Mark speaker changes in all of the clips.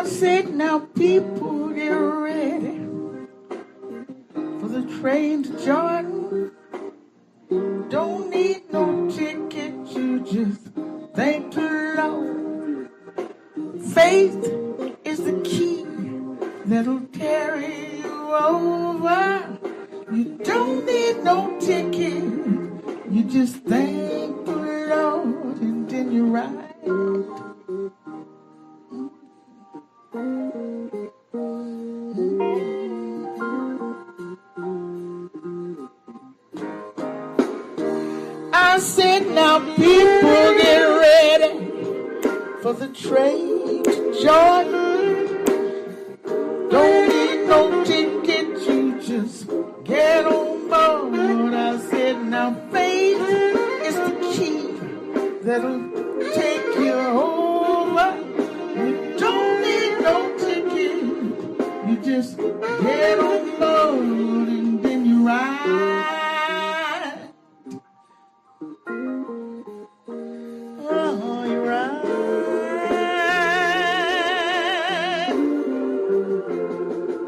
Speaker 1: said, now people get ready for the train to Jordan. Don't need no ticket, you just thank the Lord. Faith is the key that'll carry you over. You don't need no ticket, you just thank the Lord and then you ride. I said, now people get ready for the train to Jordan. Don't need no ticket, you just get on board. I said, now faith is the key that'll take you over. You don't need no ticket, you just get on board and then you ride. Oh, you ride.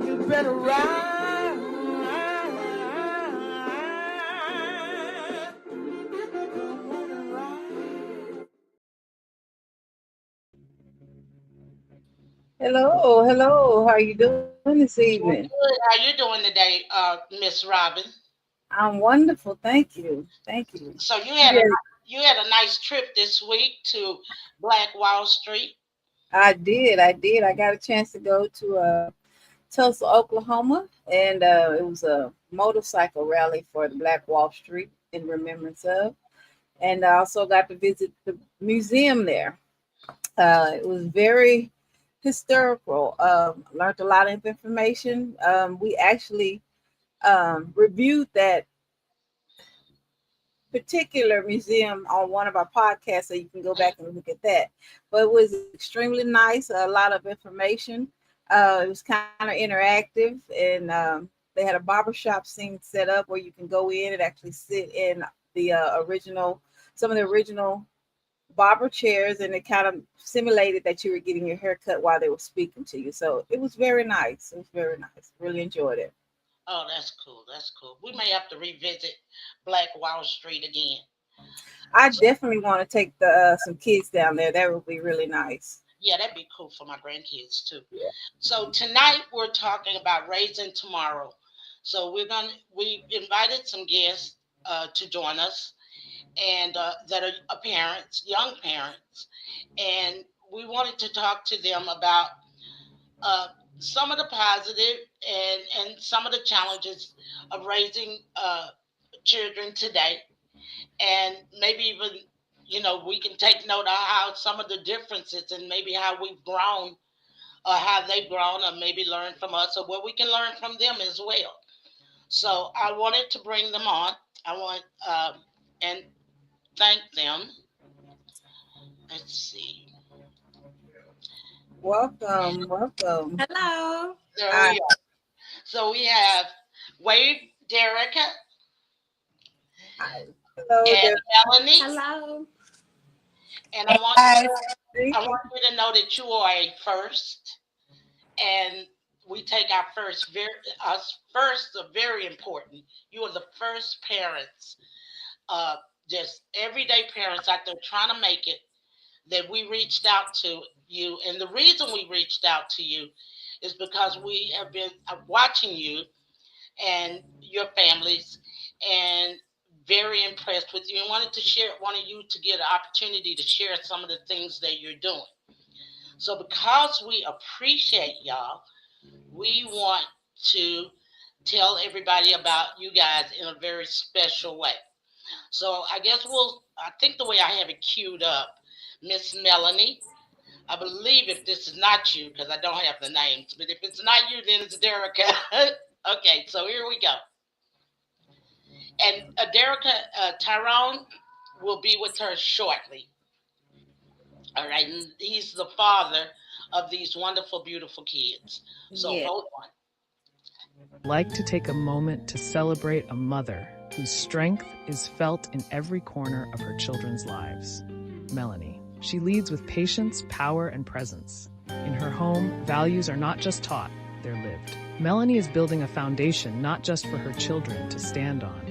Speaker 1: You better ride. Come on and ride.
Speaker 2: Hello. How are you doing this
Speaker 3: Doing
Speaker 2: evening?
Speaker 3: good. How you doing today, Miss Robin?
Speaker 2: I'm wonderful. Thank you. Thank you.
Speaker 3: So
Speaker 2: Yeah,
Speaker 3: you had a nice trip this week to Black Wall Street.
Speaker 2: I did. I got a chance to go to Tulsa, Oklahoma, and it was a motorcycle rally for the Black Wall Street in remembrance of. And I also got to visit the museum there. It was very historical. Learned a lot of information. We actually reviewed that particular museum on one of our podcasts, so you can go back and look at that. But it was extremely nice, a lot of information. It was kind of interactive, and they had a barbershop scene set up where you can go in and actually sit in the some of the original barber chairs, and it kind of simulated that you were getting your hair cut while they were speaking to you. So it was very nice. It was very nice. Really enjoyed it.
Speaker 3: Oh, that's cool. That's cool. We may have to revisit Black Wall Street again.
Speaker 2: I
Speaker 3: So,
Speaker 2: definitely want to take the some kids down there. That would be really nice.
Speaker 3: yeah, that'd be cool for my grandkids too.
Speaker 2: Yeah.
Speaker 3: So tonight we're talking about raising tomorrow. So we invited some guests to join us, and that are parents, young parents, and we wanted to talk to them about uh, some of the positive and some of the challenges of raising children today, and maybe even we can take note of how some of the differences and maybe how we've grown or how they've grown or maybe learn from us or what we can learn from them as well. So I wanted to bring them on. I want and thank them. Let's see.
Speaker 2: Welcome.
Speaker 4: Hello.
Speaker 3: There
Speaker 2: Hi.
Speaker 3: we are. So we have Wade, Derica,
Speaker 2: Hi. Hello
Speaker 3: and
Speaker 2: there.
Speaker 3: Melanie.
Speaker 4: Hello.
Speaker 3: And
Speaker 5: Guys,
Speaker 3: I want you to know that you are a first, and we take our first us first are very important. You are the first parents, uh, just everyday parents out there trying to make it, that we reached out to you. And the reason we reached out to you is because we have been watching you and your families and very impressed with you and wanted you to get an opportunity to share some of the things that you're doing. So because we appreciate y'all, we want to tell everybody about you guys in a very special way. So I think the way I have it queued up, Miss Melanie, I believe if this is not you, because I don't have the names, but if it's not you, then it's Derica. Okay, so here we go. And Derica, Tyrone will be with her shortly. All right, and he's the father of these wonderful, beautiful kids. So
Speaker 4: Yeah.
Speaker 3: hold on.
Speaker 6: Like to take a moment to celebrate a mother whose strength is felt in every corner of her children's lives. Melanie. She leads with patience, power, and presence. In her home, values are not just taught, they're lived. Melanie is building a foundation not just for her children to stand on,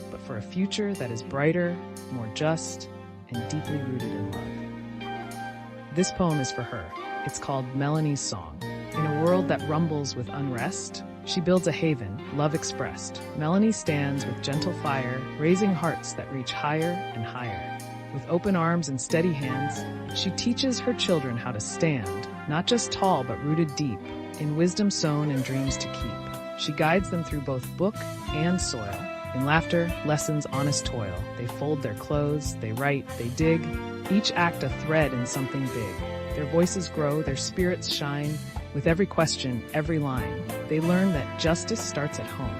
Speaker 6: but for a future that is brighter, more just, and deeply rooted in love. This poem is for her. It's called Melanie's Song. In a world that rumbles with unrest, she builds a haven, love expressed. Melanie stands with gentle fire, raising hearts that reach higher and higher. With open arms and steady hands, she teaches her children how to stand, not just tall but rooted deep, in wisdom sown and dreams to keep. She guides them through both book and soil. In laughter, lessons, honest toil. They fold their clothes, they write, they dig, each act a thread in something big. Their voices grow, their spirits shine. With every question, every line, they learn that justice starts at home,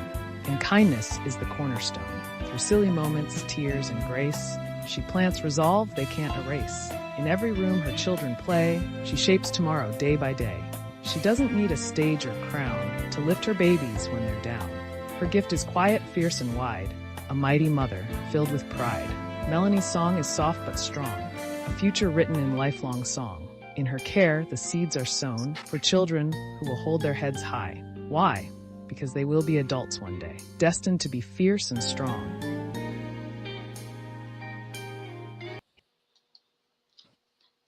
Speaker 6: and kindness is the cornerstone. Through silly moments, tears, and grace, she plants resolve they can't erase. In every room her children play, she shapes tomorrow day by day. She doesn't need a stage or crown to lift her babies when they're down. Her gift is quiet, fierce, and wide, a mighty mother filled with pride. Melanie's song is soft but strong, a future written in lifelong song. In her care, the seeds are sown for children who will hold their heads high. Why? Because they will be adults one day, destined to be fierce and strong.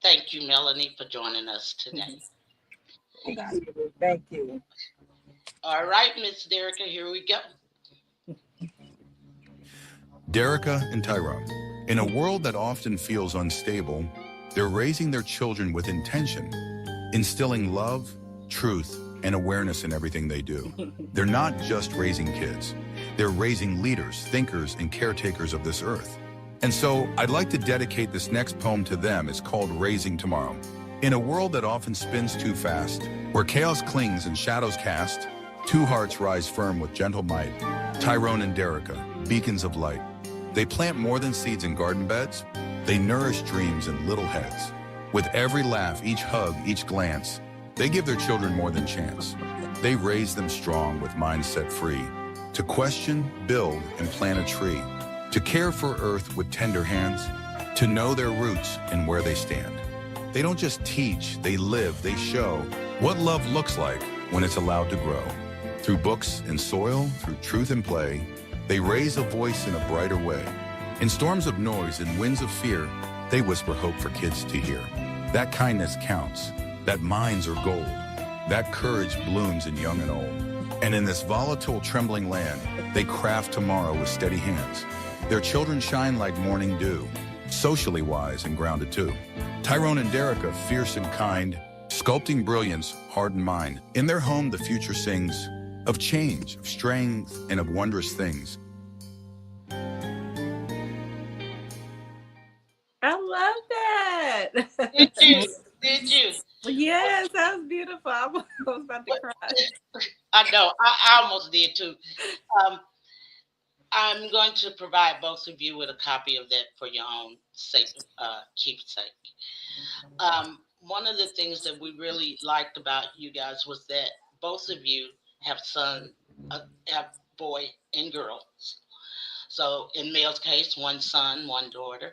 Speaker 3: Thank you, Melanie, for joining us today.
Speaker 2: Thank you.
Speaker 3: All right, Miss Derica, here we go.
Speaker 4: Derica and Tyrone. In a world that often feels unstable, they're raising their children with intention, instilling love, truth, and awareness in everything they do. They're not just raising kids. They're raising leaders, thinkers, and caretakers of this earth. And so I'd like to dedicate this next poem to them. It's called Raising Tomorrow. In a world that often spins too fast, where chaos clings and shadows cast, two hearts rise firm with gentle might. Tyrone and Derica, beacons of light. They plant more than seeds in garden beds. They nourish dreams in little heads. With every laugh, each hug, each glance, they give their children more than chance. They raise them strong with minds set free, to question, build, and plant a tree, to care for earth with tender hands, to know their roots and where they stand. They don't just teach, they live, they show what love looks like when it's allowed to grow. Through books and soil, through truth and play, they raise a voice in a brighter way. In storms of noise and winds of fear, they whisper hope for kids to hear. That kindness counts, that minds are gold, that courage blooms in young and old. And in this volatile, trembling land, they craft tomorrow with steady hands. Their children shine like morning dew, socially wise and grounded too. Tyrone and Derica, fierce and kind, sculpting brilliance, heart and mind. In their home, the future sings of change, of strength, and of wondrous things.
Speaker 2: I love that.
Speaker 3: Did you? Did you?
Speaker 2: Yes, that was beautiful. I was about to cry.
Speaker 3: I know. I almost did too. I'm going to provide both of you with a copy of that for your own keepsake. One of the things that we really liked about you guys was that both of you have have boy and girls. So in Mel's case, one son, one daughter,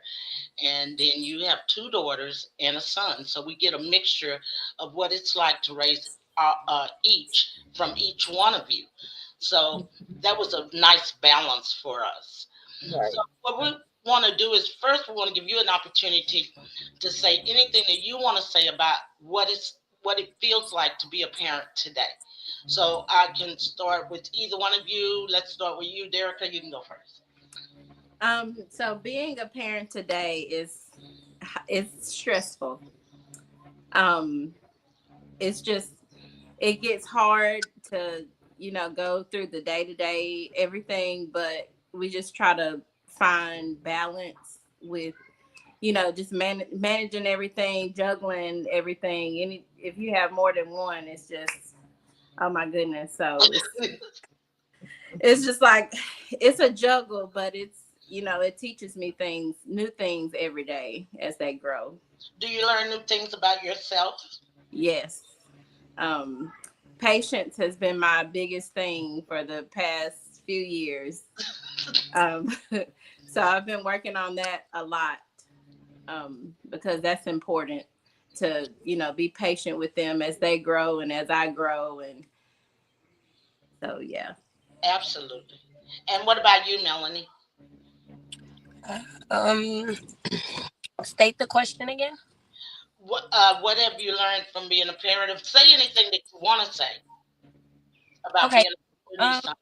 Speaker 3: and then you have two daughters and a son. So we get a mixture of what it's like to raise each from each one of you. So that was a nice balance for us. Right. So what we want to do is first we want to give you an opportunity to say anything that you want to say about what it feels like to be a parent today. So I can start with either one of you. Let's start with you, Derica. You can go first.
Speaker 2: So being a parent today is stressful. It's just, it gets hard to, go through the day-to-day everything, but we just try to find balance with, just managing everything, juggling everything. If you have more than one, it's just, oh my goodness. So it's just like, it's a juggle, but it's, it teaches me new things every day as they grow.
Speaker 3: Do you learn new things about yourself?
Speaker 2: Yes. Patience has been my biggest thing for the past few years. So I've been working on that a lot, because that's important.
Speaker 5: to, be patient with them as they grow and as I grow. And so, yeah.
Speaker 3: Absolutely. And what about you, Melanie?
Speaker 7: Um, State the question again.
Speaker 3: What have you learned from being a parent? Say anything that you want to say about
Speaker 7: Okay.
Speaker 3: being in
Speaker 7: Um,
Speaker 3: these times.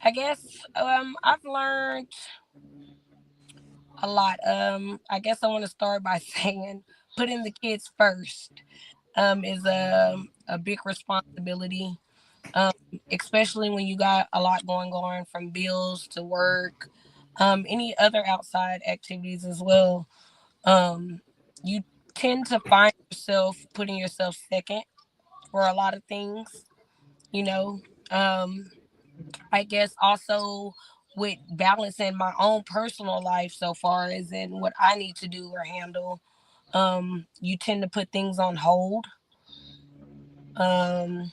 Speaker 7: I guess I've learned a lot. I guess I want to start by saying putting the kids first is a big responsibility. Um, Especially when you got a lot going on from bills to work, any other outside activities as well. Um, you tend to find yourself putting yourself second for a lot of things, you know. Um, I guess also with balancing my own personal life so far as in what I need to do or handle, you tend to put things on hold. Um,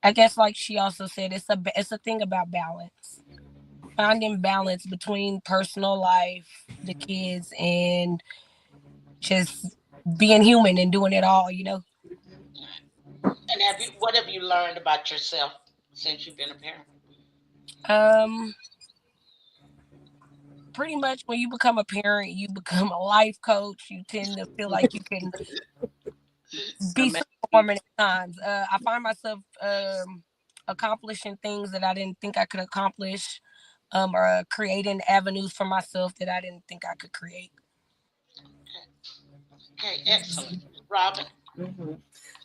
Speaker 7: I guess like she also said, it's a thing about balance. Finding balance between personal life, the kids, and just being human and doing it all.
Speaker 3: And what have you learned about yourself since you've been a parent?
Speaker 7: Um, Pretty much when you become a parent, you become a life coach. You tend to feel like you can be
Speaker 5: Amazing.
Speaker 7: superwoman at times. I find myself accomplishing things that I didn't think I could accomplish, or creating avenues for myself that I didn't think I could create.
Speaker 3: Okay, excellent. Robin?
Speaker 2: Mhm.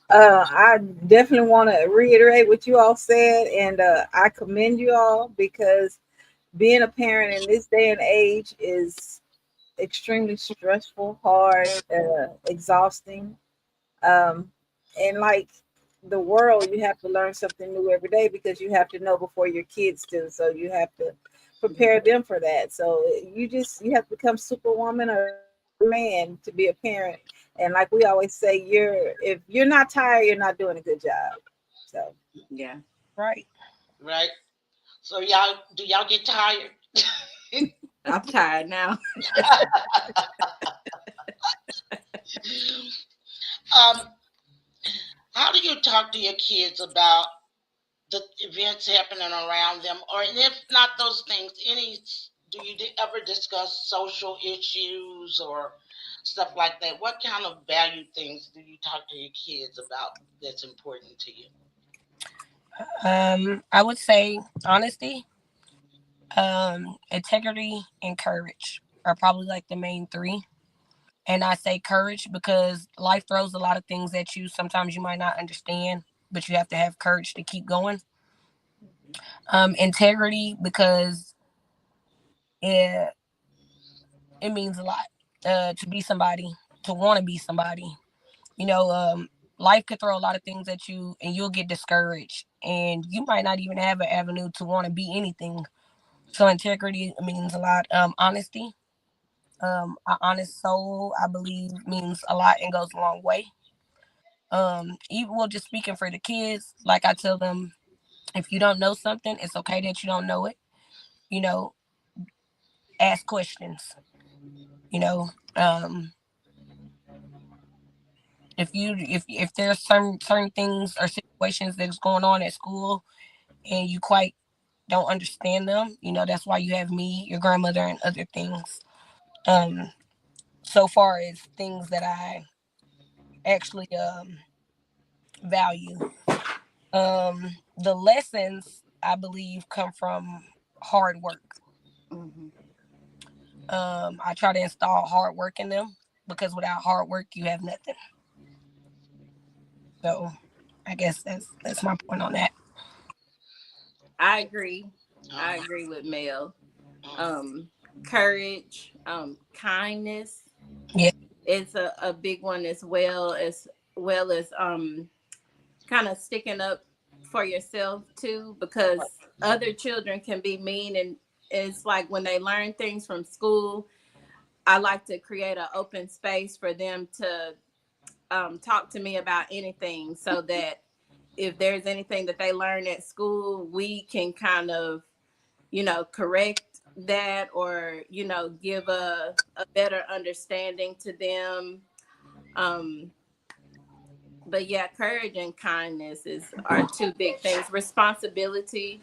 Speaker 2: I definitely want to reiterate what you all said, and I commend you all because being a parent in this day and age is extremely stressful, hard, exhausting. Um, and like the world, you have to learn something new every day because you have to know before your kids do. So you have to prepare them for that. So you have to become superwoman or superman to be a parent. And like we always say, if you're not tired, you're not doing a good job. So
Speaker 5: Yeah.
Speaker 7: Right.
Speaker 3: Right. So y'all get tired?
Speaker 5: I'm tired now.
Speaker 3: um, how do you talk to your kids about the events happening around them, or if not those things, do you ever discuss social issues or stuff like that? What kind of value things do you talk to your kids about that's important to you?
Speaker 7: I would say honesty, integrity, and courage are probably like the main three. And I say courage because life throws a lot of things at you. Sometimes you might not understand, but you have to have courage to keep going. Integrity because it it means a lot. To be somebody, to want to be somebody. You know, life could throw a lot of things at you, and you'll get discouraged, and you might not even have an avenue to want to be anything. So integrity means a lot. Honesty, an honest soul, I believe, means a lot and goes a long way. Even well, just speaking for the kids, like I tell them, if you don't know something, it's okay that you don't know it. You know, ask questions. You know, um, if there's certain things or situations that's going on at school and you quite don't understand them, that's why you have me, your grandmother, and other things. Um, so far as things that I actually value. The lessons I believe come from hard work.
Speaker 5: Hmm.
Speaker 7: I try to install hard work in them because without hard work, you have nothing. So I guess that's my point on that.
Speaker 5: I agree. I
Speaker 3: Uh-huh.
Speaker 5: agree with Mel.
Speaker 3: Uh-huh.
Speaker 5: Um, Courage, kindness.
Speaker 7: Yeah,
Speaker 5: It's a big one as well as kind of sticking up for yourself too, because other children can be mean. And it's like when they learn things from school, I like to create an open space for them to talk to me about anything, so that if there's anything that they learn at school, we can kind of, correct that, or, give a better understanding to them. Um, but yeah, courage and kindness are two big things. Responsibility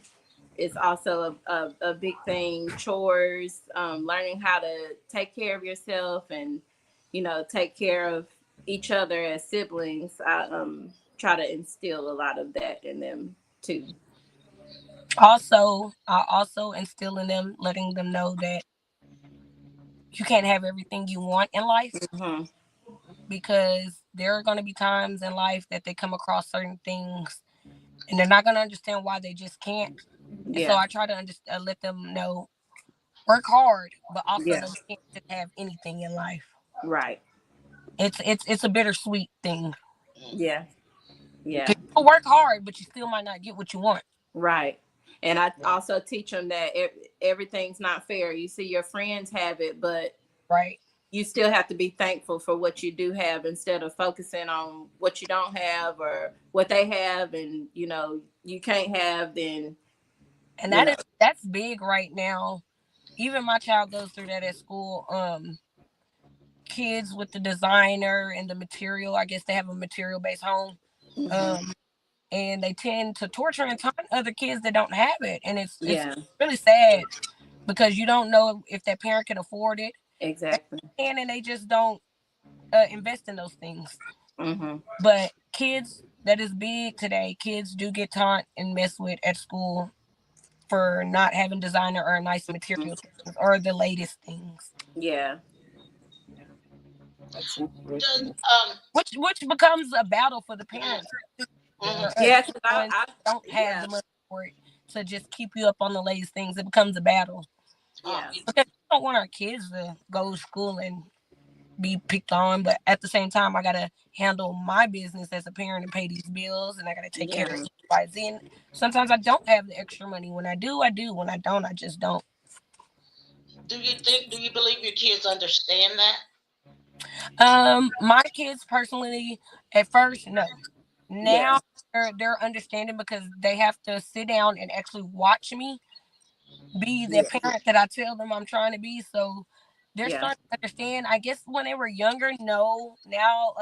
Speaker 5: is also a big thing. Chores, learning how to take care of yourself and, take care of each other as siblings. I try to instill a lot of that in them too.
Speaker 7: Also, I also instill in them, letting them know that you can't have everything you want in life,
Speaker 5: Hmm.
Speaker 7: because there are going to be times in life that they come across certain things and they're not going to understand why they just can't. And so
Speaker 5: Yeah,
Speaker 7: I try to let them know, work hard, but also
Speaker 5: yeah,
Speaker 7: know you can't just have anything in life.
Speaker 5: right.
Speaker 7: It's a bittersweet thing.
Speaker 5: Yeah, yeah,
Speaker 7: 'Cause you can work hard, but you still might not get what you want.
Speaker 5: right. And I also teach them that everything's not fair. You see your friends have it, but
Speaker 7: Right.
Speaker 5: you still have to be thankful for what you do have instead of focusing on what you don't have or what they have, and you can't have, then
Speaker 7: And
Speaker 5: you know
Speaker 7: that's big right now. Even my child goes through that at school. Kids with the designer and the material, I guess they have a material based home.
Speaker 5: hmm
Speaker 7: Um, and they tend to torture and taunt other kids that don't have it. And it's
Speaker 5: yeah,
Speaker 7: really sad, because you don't know if that parent can afford it.
Speaker 5: exactly.
Speaker 7: And they just don't invest in those things.
Speaker 5: Hmm.
Speaker 7: But kids, that is big today. Kids do get taught and messed with at school for not having designer or nice material things or the latest things,
Speaker 5: Yeah, that's
Speaker 3: Does
Speaker 5: interesting.
Speaker 7: which becomes a battle for the parents, for
Speaker 3: mhm.
Speaker 7: us,
Speaker 5: Yeah, because
Speaker 7: the ones that don't have
Speaker 5: yeah,
Speaker 7: the money for it, to just keep you up on the latest things. It becomes a battle,
Speaker 3: uh,
Speaker 5: yeah,
Speaker 7: because we don't want our kids to go to school and be picked on, but at the same time, I gotta handle my business as a parent and pay these bills, and I gotta take care of
Speaker 5: yeah,
Speaker 7: XYZ. And sometimes I don't have the extra money. When I do, I do. When I don't, I just don't.
Speaker 3: do you believe your kids understand that?
Speaker 7: My kids personally, at first, no.
Speaker 5: yeah,
Speaker 7: Now they're understanding, because they have to sit down and actually watch me be the
Speaker 5: yeah,
Speaker 7: parent that I tell them I'm trying to be. So they're
Speaker 5: yeah.
Speaker 7: starting to understand. I guess when they were younger, no. Now,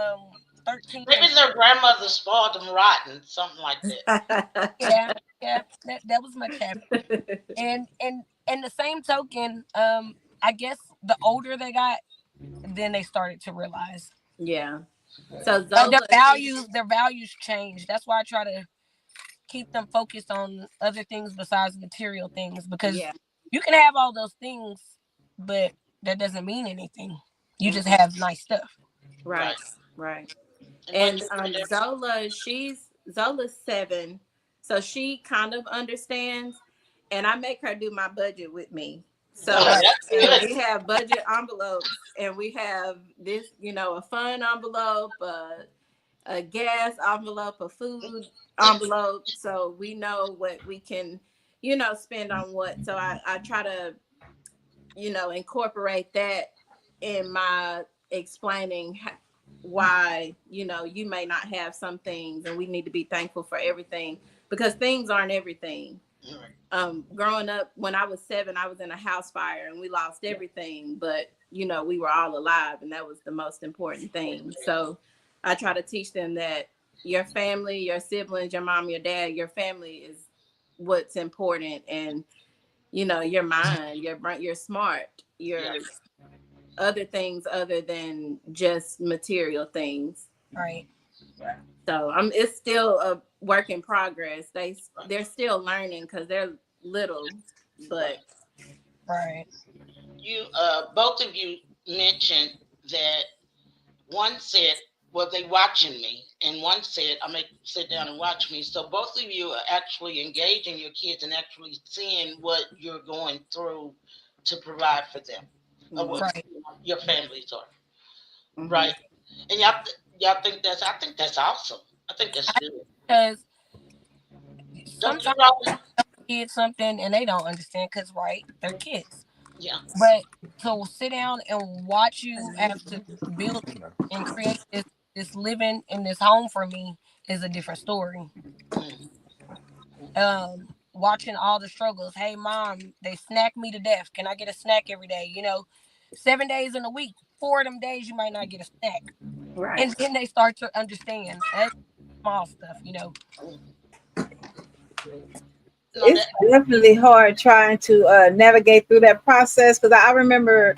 Speaker 7: 13 and
Speaker 3: Maybe their grandmother spoiled them rotten, something like that.
Speaker 7: yeah, yeah, that was much happening. And the same token, I guess the older they got, then they started to realize
Speaker 5: Yeah. So
Speaker 7: their
Speaker 5: Zola,
Speaker 7: values change. That's why I try to keep them focused on other things besides material things, because
Speaker 5: yeah,
Speaker 7: you can have all those things, but that doesn't mean anything. You just
Speaker 5: mhm,
Speaker 7: have nice stuff.
Speaker 5: right,
Speaker 3: Right.
Speaker 5: right.
Speaker 3: And what
Speaker 5: And
Speaker 3: you do there?
Speaker 5: Zola's 7, so she kind of understands, and I make her do my budget with me. So,
Speaker 3: Oh,
Speaker 7: Right.
Speaker 3: that's
Speaker 5: and
Speaker 3: good.
Speaker 5: we have budget envelopes, and we have this, a fun envelope, a gas envelope, a food envelope, so we know what we can, spend on what. So I try to, incorporate that in my explaining why, you may not have some things, and we need to be thankful for everything, because things aren't everything.
Speaker 3: Right.
Speaker 5: Growing up, when I was 7, I was in a house fire and we lost everything, but we were all alive, and that was the most important thing. So I try to teach them that your family, your siblings, your mom, your dad, your family is what's important. And your mind, your brain, you're smart,
Speaker 3: Yeah.
Speaker 5: your other things other than just material things.
Speaker 7: Right.
Speaker 5: So it's still a work in progress.
Speaker 3: Right.
Speaker 5: They're still learning because they're little, but
Speaker 3: Right.
Speaker 7: Right.
Speaker 3: You, both of you mentioned that one said, "Well, they watching me," and one said, "I make sit down and watch me." So both of you are actually engaging your kids and actually seeing what you're going through to provide for them, or
Speaker 5: mhm,
Speaker 3: what
Speaker 7: Right.
Speaker 3: your families are.
Speaker 5: mhm,
Speaker 3: Right? And y'all think that's I think that's awesome. I think that's good.
Speaker 7: Because
Speaker 3: Don't you,
Speaker 7: sometimes
Speaker 3: Robin?
Speaker 7: kids something and they don't understand, because right, they're kids.
Speaker 3: Yeah.
Speaker 7: But to sit down and watch you have to build and create this living in this home for me is a different story.
Speaker 3: Mm.
Speaker 7: Watching all the struggles. Hey mom, they snack me to death. Can I get a snack every day? 7 days in a week, 4 of them days you might not get a snack.
Speaker 5: Right.
Speaker 7: And then they start to understand that small stuff, you know.
Speaker 3: No,
Speaker 2: It's
Speaker 3: that
Speaker 2: definitely hard trying to navigate through that process because I remember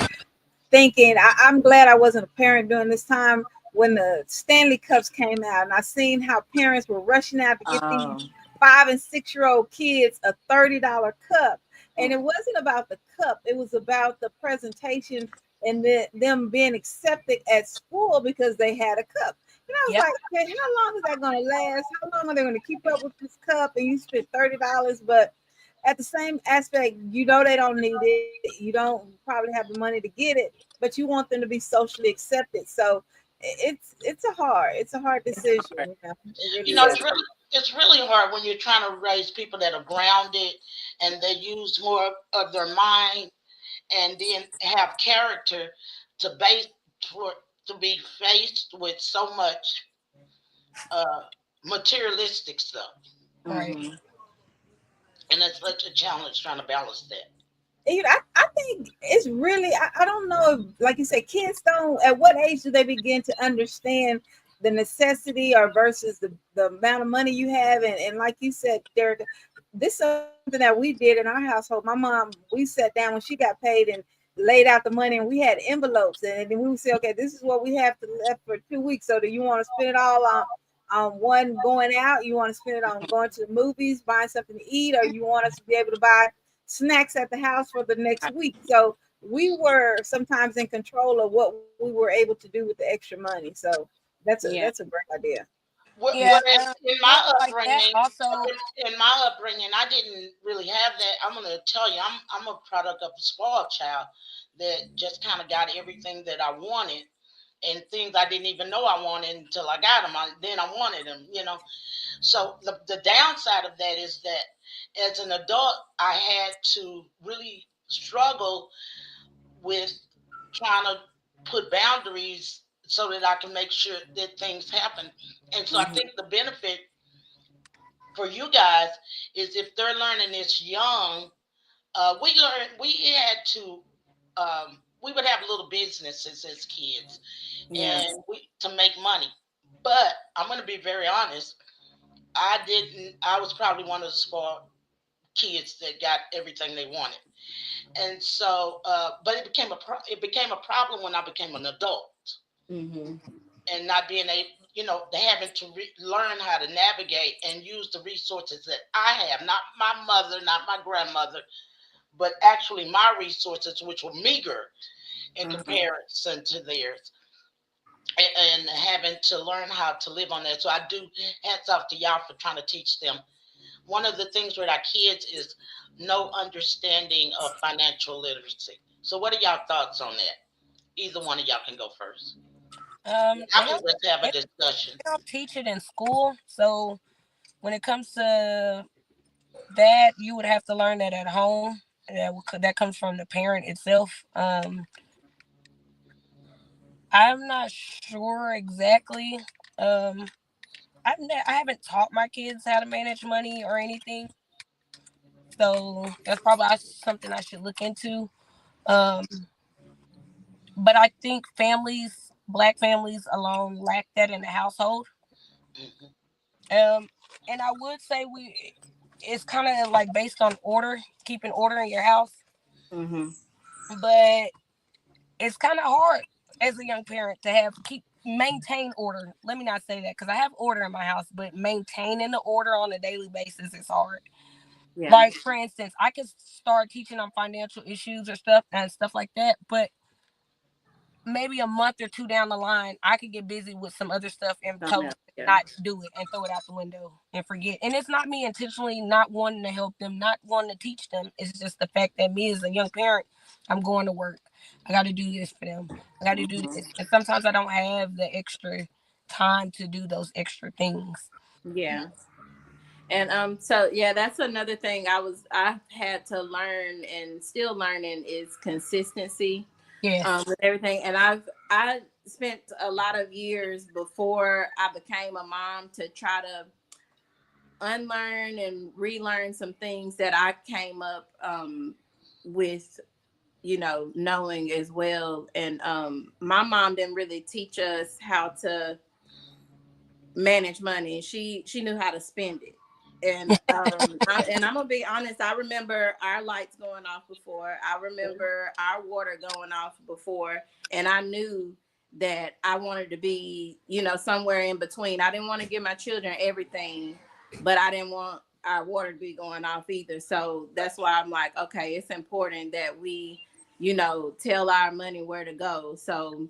Speaker 2: thinking I'm glad I wasn't a parent during this time when the Stanley Cups came out, and I seen how parents were rushing out to get these
Speaker 5: Um,
Speaker 2: 5 and 6 year old kids a $30 cup, and it wasn't about the cup; it was about the presentation and them being accepted at school because they had a cup. And I was
Speaker 7: Yep.
Speaker 2: like, okay, how long is that going to last? How long are they going to keep up with this cup? And you spent $30, but at the same aspect, you know they don't need it. You don't probably have the money to get it, but you want them to be socially accepted. So it's a hard decision. You know, it really
Speaker 3: you know,
Speaker 2: is.
Speaker 3: it's really hard when you're trying to raise people that are grounded and they use more of their mind and then have character to base for to be faced with so much uh, materialistic stuff,
Speaker 7: Right.
Speaker 5: mhm.
Speaker 3: and it's such a challenge trying to balance that.
Speaker 2: I think it's really I don't know if, like you said, kids don't, at what age do they begin to understand the necessity or versus the amount of money you have, and like you said, Derek, this is something that we did in our household. My mom, we sat down when she got paid and laid out the money, and we had envelopes, and then we would say, okay, this is what we have to left for 2 weeks. So do you want to spend it all on one going out? You want to spend it on going to the movies, buying something to eat, or you want us to be able to buy snacks at the house for the next week? So we were sometimes in control of what we were able to do with the extra money. So that's
Speaker 5: Yeah.
Speaker 2: a great idea.
Speaker 7: Yeah.
Speaker 3: Whereas in
Speaker 7: Stuff
Speaker 3: my
Speaker 7: like that.
Speaker 3: upbringing,
Speaker 7: Also,
Speaker 3: I didn't really have that. I'm going to tell you, I'm a product of a spoiled child that just kind of got everything that I wanted and things I didn't even know I wanted until I got them. Then I wanted them, you know. So the downside of that is that as an adult, I had to really struggle with trying to put boundaries so that I can make sure that things happen. And so I
Speaker 5: Mhm.
Speaker 3: think the benefit for you guys is if they're learning this young, we had to we would have little businesses as kids
Speaker 5: Yes.
Speaker 3: and we to make money. But I'm going to be very honest. I was probably one of the spoiled kids that got everything they wanted. And so, but it became a problem when I became an adult
Speaker 5: Mhm.
Speaker 3: and not being able, having to learn how to navigate and use the resources that I have, not my mother, not my grandmother, but actually my resources, which were meager in
Speaker 5: Mhm.
Speaker 3: comparison to theirs, and having to learn how to live on that. So I do hats off to y'all for trying to teach them. One of the things with our kids is no understanding of financial literacy. So, what are y'all thoughts on that? Either one of y'all can go first.
Speaker 7: they
Speaker 3: I can
Speaker 7: don't
Speaker 3: just have a
Speaker 7: they,
Speaker 3: discussion.
Speaker 7: they don't teach it in school. So when it comes to that, you would have to learn that at home. That comes from the parent itself. I'm not sure exactly. Um, I haven't taught my kids how to manage money or anything, so that's probably something I should look into. Um, but I think Black families alone, lack that in the household.
Speaker 3: Mhm.
Speaker 7: And I would say it's kind of like based on order, keeping order in your house,
Speaker 5: Mhm.
Speaker 7: but it's kind of hard as a young parent to keep maintain order. Let me not say that because I have order in my house, but maintaining the order on a daily basis is hard.
Speaker 5: Yeah.
Speaker 7: Like for instance, I could start teaching on financial issues or stuff like that, but maybe a month or two down the line, I could get busy with some other stuff and
Speaker 5: Something
Speaker 7: totally
Speaker 5: else. Yeah.
Speaker 7: not do it and throw it out the window and forget. And it's not me intentionally not wanting to help them, not wanting to teach them. It's just the fact that me as a young parent, I'm going to work. I got to do this for them. I got to do
Speaker 5: Mhm.
Speaker 7: this. And sometimes I don't have the extra time to do those extra things.
Speaker 5: Yeah. And so yeah, that's another thing I had to learn and still learning is consistency
Speaker 7: Yes.
Speaker 5: with everything. And I spent a lot of years before I became a mom to try to unlearn and relearn some things that I came up with knowing as well. And my mom didn't really teach us how to manage money. She knew how to spend it. And I'm gonna be honest, I remember our lights going off before, I remember our water going off before, and I knew that I wanted to be, somewhere in between. I didn't want to give my children everything, but I didn't want our water to be going off either. So that's why I'm like, okay, it's important that we, tell our money where to go. So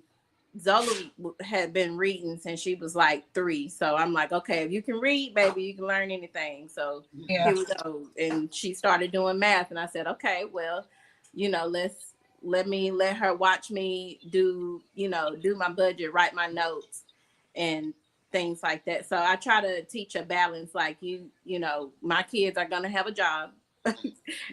Speaker 5: Zola had been reading since she was like 3. So I'm like, okay, if you can read, baby, you can learn anything. So
Speaker 7: Yeah.
Speaker 5: here we go. And she started doing math. And I said, okay, well, let her watch me do my budget, write my notes and things like that. So I try to teach a balance. Like my kids are going to have a job.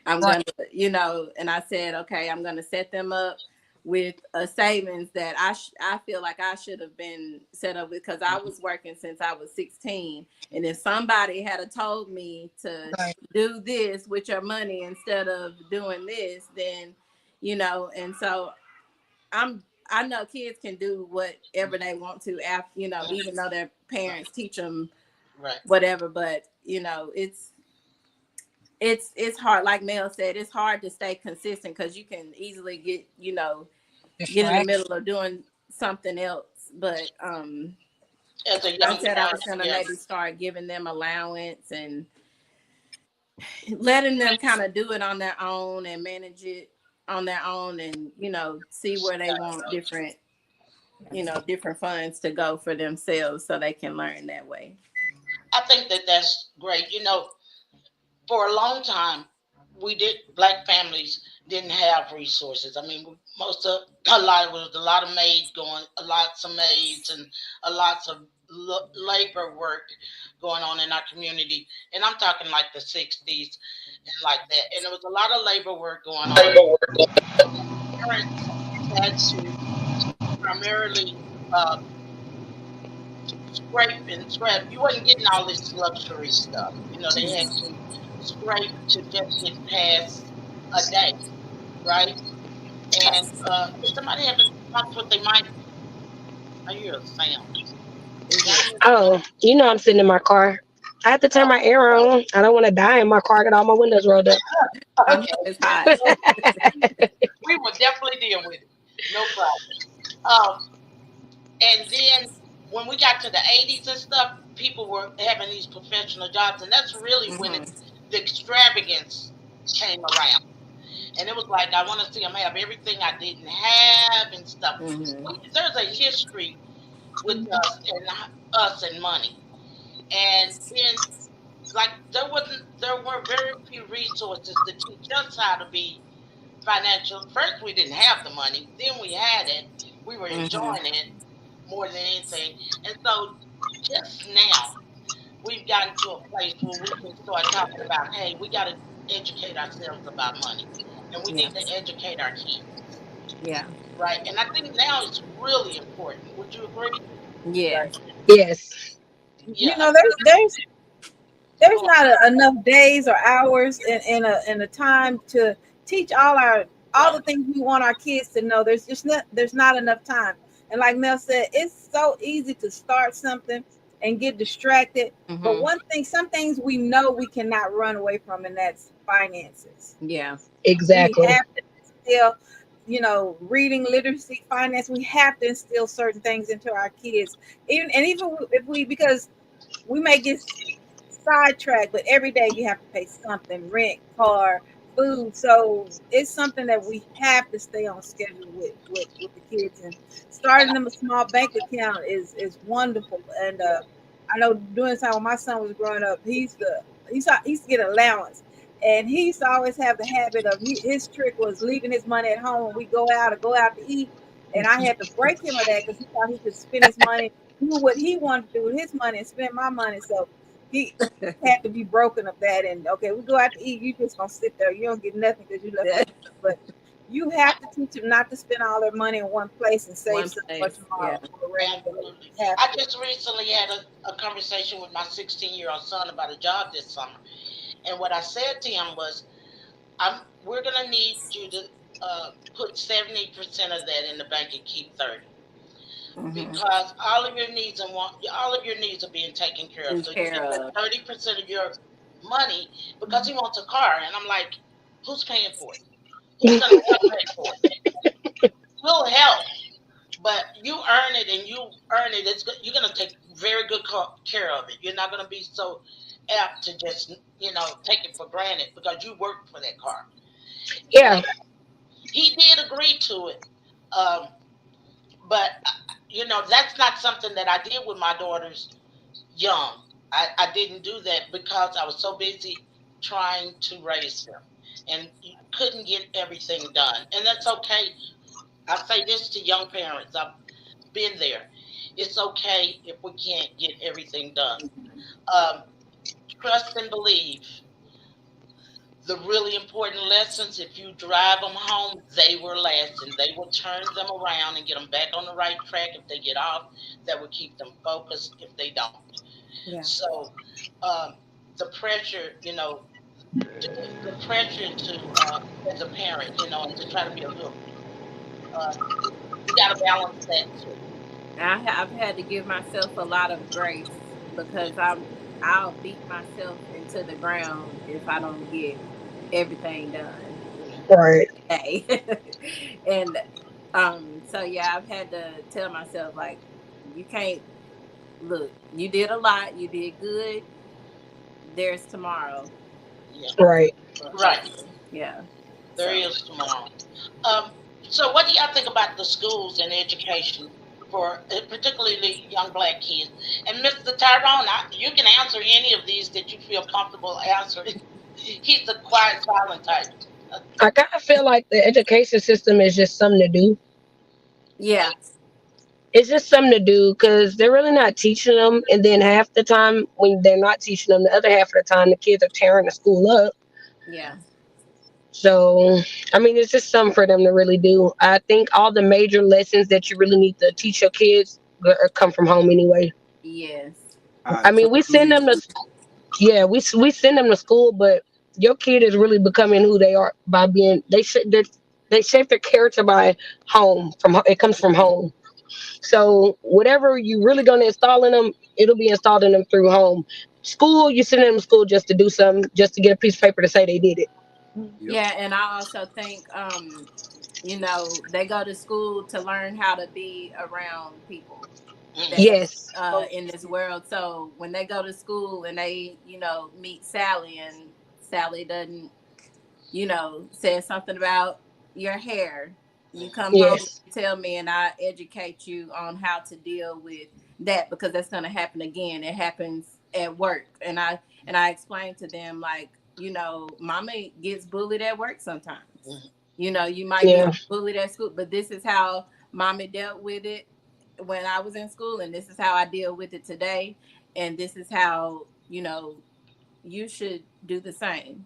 Speaker 5: I'm
Speaker 7: Right.
Speaker 5: going to, and I said, okay, I'm going to set them up with a savings that I feel like I should have been set up with, because I was working since I was 16. And if somebody had told me to
Speaker 7: Right.
Speaker 5: do this with your money instead of doing this, then, and so I know kids can do whatever they want to after, even though their parents teach them
Speaker 3: Right.
Speaker 5: whatever. But, it's hard. Like Mel said, it's hard to stay consistent because you can easily get in the
Speaker 7: Distract.
Speaker 5: middle of doing something else. But
Speaker 3: As a
Speaker 5: I
Speaker 3: young
Speaker 5: said I was
Speaker 3: parent,
Speaker 5: gonna
Speaker 3: yeah,
Speaker 5: maybe start giving them allowance and letting them kind of do it on their own and manage it on their own, and see where they want different funds to go for themselves so they can learn that way.
Speaker 3: I think that that's great. For a long time, black families didn't have resources. I mean, most of a lot was a lot of maids going, lots of maids, and a lots of labor work going on in our community. And I'm talking like the '60s and like that. And there was a lot of labor work going on. Parents had to primarily uh, scrape and scrap. You wasn't getting all this luxury stuff. They had to scrape to just get past a day, right? And is somebody having problems with their mic? I hear a sound.
Speaker 5: Is
Speaker 3: Y'all
Speaker 5: it?
Speaker 3: hear?
Speaker 8: Oh, you know I'm sitting in my car. I have to turn my air on. I don't want to die in my car. I got all my windows rolled up.
Speaker 5: I know
Speaker 3: Okay,
Speaker 5: it's hot.
Speaker 3: we will definitely deal with it. No problem. Um, and then when we got to the '80s and stuff, people were having these professional jobs, and that's really when
Speaker 5: Hmm.
Speaker 3: the extravagance came around. And it was like, I want to see them have everything I didn't have and stuff.
Speaker 5: Hmm.
Speaker 3: There's a history with us and money. And then, like, there were very few resources to teach us how to be financial. First, we didn't have the money. Then we had it. We were
Speaker 5: Hmm.
Speaker 3: enjoying it more than anything. And so, just now, we've gotten to a place where we can start talking about, hey, we got to educate ourselves about money, and we
Speaker 5: Yeah.
Speaker 3: need to educate our kids,
Speaker 5: Yeah.
Speaker 3: right? And I think now it's really important. Would you agree?
Speaker 5: Yes.
Speaker 8: Yes.
Speaker 3: Yeah.
Speaker 2: There's
Speaker 3: Go on.
Speaker 2: not enough days or hours in a time to teach all the things we want our kids to know. There's not enough time. And like Mel said, it's so easy to start something and get distracted. But
Speaker 5: Hmm.
Speaker 2: one thing, some things we know we cannot run away from, and that's finances.
Speaker 5: Yeah.
Speaker 2: We
Speaker 8: Exactly.
Speaker 2: have to instill, reading, literacy, finance. We have to instill certain things into our kids, even if we because we may get sidetracked, but every day you have to pay something, rent, car, food. So it's something that we have to stay on schedule with the kids, and
Speaker 3: And
Speaker 2: starting them a small bank account is wonderful. And I know during the time when my son was growing up, he used to get allowance. And he used to always have the habit of his trick was leaving his money at home when we go out or go out to eat. And I had to break him of that because he thought he could spend his money, do what he wanted to do with his money, and spend my money. So he had to be broken of that. And okay, we go out to eat. You just gonna sit there. You don't get nothing because you left
Speaker 5: Yeah.
Speaker 2: us. But you have to teach them not to spend all their money in one place and save
Speaker 5: One
Speaker 2: some for
Speaker 5: place. Yeah.
Speaker 2: tomorrow for a rainy day.
Speaker 3: absolutely.
Speaker 2: You have
Speaker 3: I
Speaker 2: to.
Speaker 3: just recently had a conversation with my 16-year-old son about a job this summer. And what I said to him was, we're going to need you to put 70% of that in the bank and keep 30,
Speaker 5: Hmm.
Speaker 3: because all of your needs are being taken care of.
Speaker 5: Take
Speaker 3: So you
Speaker 5: care
Speaker 3: get that
Speaker 5: of.
Speaker 3: 30% of your money because he wants a car, and I'm like, who's paying for it? Who's gonna help pay for it? We'll help, but you earn it, and you earn it. You're gonna take very good care of it. You're not gonna be so apt to just take it for granted because you worked for that car.
Speaker 8: Yeah,
Speaker 3: And he did agree to it, um, but that's not something that I did with my daughters young. I didn't do that because I was so busy trying to raise them and couldn't get everything done. And that's okay. I say this to young parents. I've been there. It's okay if we can't get everything done. Um, Trust and believe. The really important lessons, if you drive them home, they will last, and they will turn them around and get them back on the right track. If they get off, that will keep them focused if they don't.
Speaker 5: Yeah.
Speaker 3: So, um, the pressure, the pressure to, as a parent, and to try to be a good, we got to balance that too.
Speaker 5: I've had to give myself a lot of grace because I'll beat myself into the ground if I don't get everything done
Speaker 8: right.
Speaker 5: today. And so yeah, I've had to tell myself like you can't look, you did a lot, you did good. There's tomorrow
Speaker 3: Yeah,
Speaker 8: Right.
Speaker 5: for
Speaker 3: right.
Speaker 5: you. Yeah.
Speaker 3: There
Speaker 5: So
Speaker 3: is tomorrow. Um, so, what do y'all think about the schools and education for particularly young black kids? And Mr. Tyrone, you can answer any of these that you feel comfortable answering. He's the quiet, silent type.
Speaker 8: I kind of feel like the education system is just something to do.
Speaker 5: yeah,
Speaker 8: It's just something to do because they're really not teaching them. And then half the time, when they're not teaching them, the other half of the time, the kids are tearing the school up.
Speaker 5: yeah,
Speaker 8: So, I mean, it's just something for them to really do. I think all the major lessons that you really need to teach your kids come from home anyway.
Speaker 5: yes,
Speaker 8: I mean, we send them to, yeah, we send them to school, but your kid is really becoming who they are by being, they shape their character by home. It comes from home. So whatever you really gonna install in them, it'll be installed in them through home. School, you send them to school just to do something, just to get a piece of paper to say they did it.
Speaker 5: yeah. And I also think they go to school to learn how to be around people that
Speaker 3: Mhm.
Speaker 8: Yes,
Speaker 5: in this world. So when they go to school and they, meet Sally and Sally doesn't, says something about your hair, you come home and
Speaker 8: yes,
Speaker 5: you tell me and I educate you on how to deal with that because that's going to happen again. It happens at work. And I explain to them like, mama gets bullied at work sometimes.
Speaker 3: Mhm.
Speaker 5: You might get
Speaker 8: yeah.
Speaker 5: bullied at school, but this is how mommy dealt with it when I was in school, and this is how I deal with it today, and this is how you should do the same.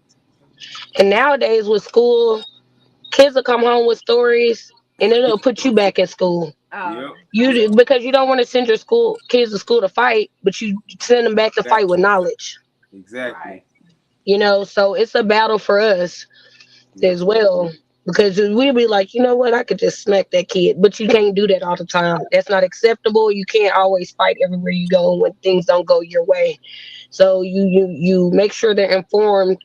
Speaker 8: And nowadays with school, kids will come home with stories, and it'll put you back in school.
Speaker 5: Yeah,
Speaker 8: Because you don't want to send your school kids to school to fight, but you send them back to fight with knowledge.
Speaker 5: right.
Speaker 8: So it's a battle for us as well. Because we'd be like, you know what, I could just smack that kid, but you can't do that all the time. That's not acceptable. You can't always fight everywhere you go when things don't go your way. So you make sure they're informed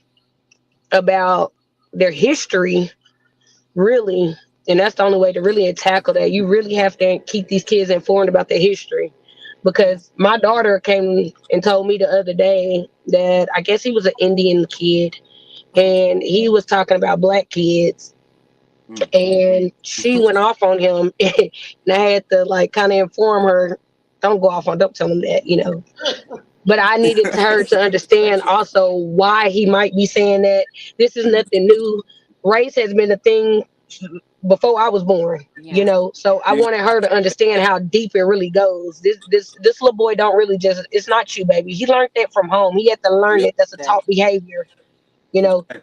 Speaker 8: about their history, really, and that's the only way to really tackle that. You really have to keep these kids informed about their history.
Speaker 5: Yeah.
Speaker 8: Because my daughter came and told me the other day that I guess he was an Indian kid, and he was talking about black kids, and she went off on him, and I had to like kind of inform her, don't tell him that. But I needed her to understand also why he might be saying that. This is nothing new. Race has been a thing before I was born.
Speaker 5: Yeah.
Speaker 8: So I wanted her to understand how deep it really goes. This little boy don't really just, it's not you, baby. He learned that from home. He had to learn that. That's a taught
Speaker 5: Exactly.
Speaker 8: behavior.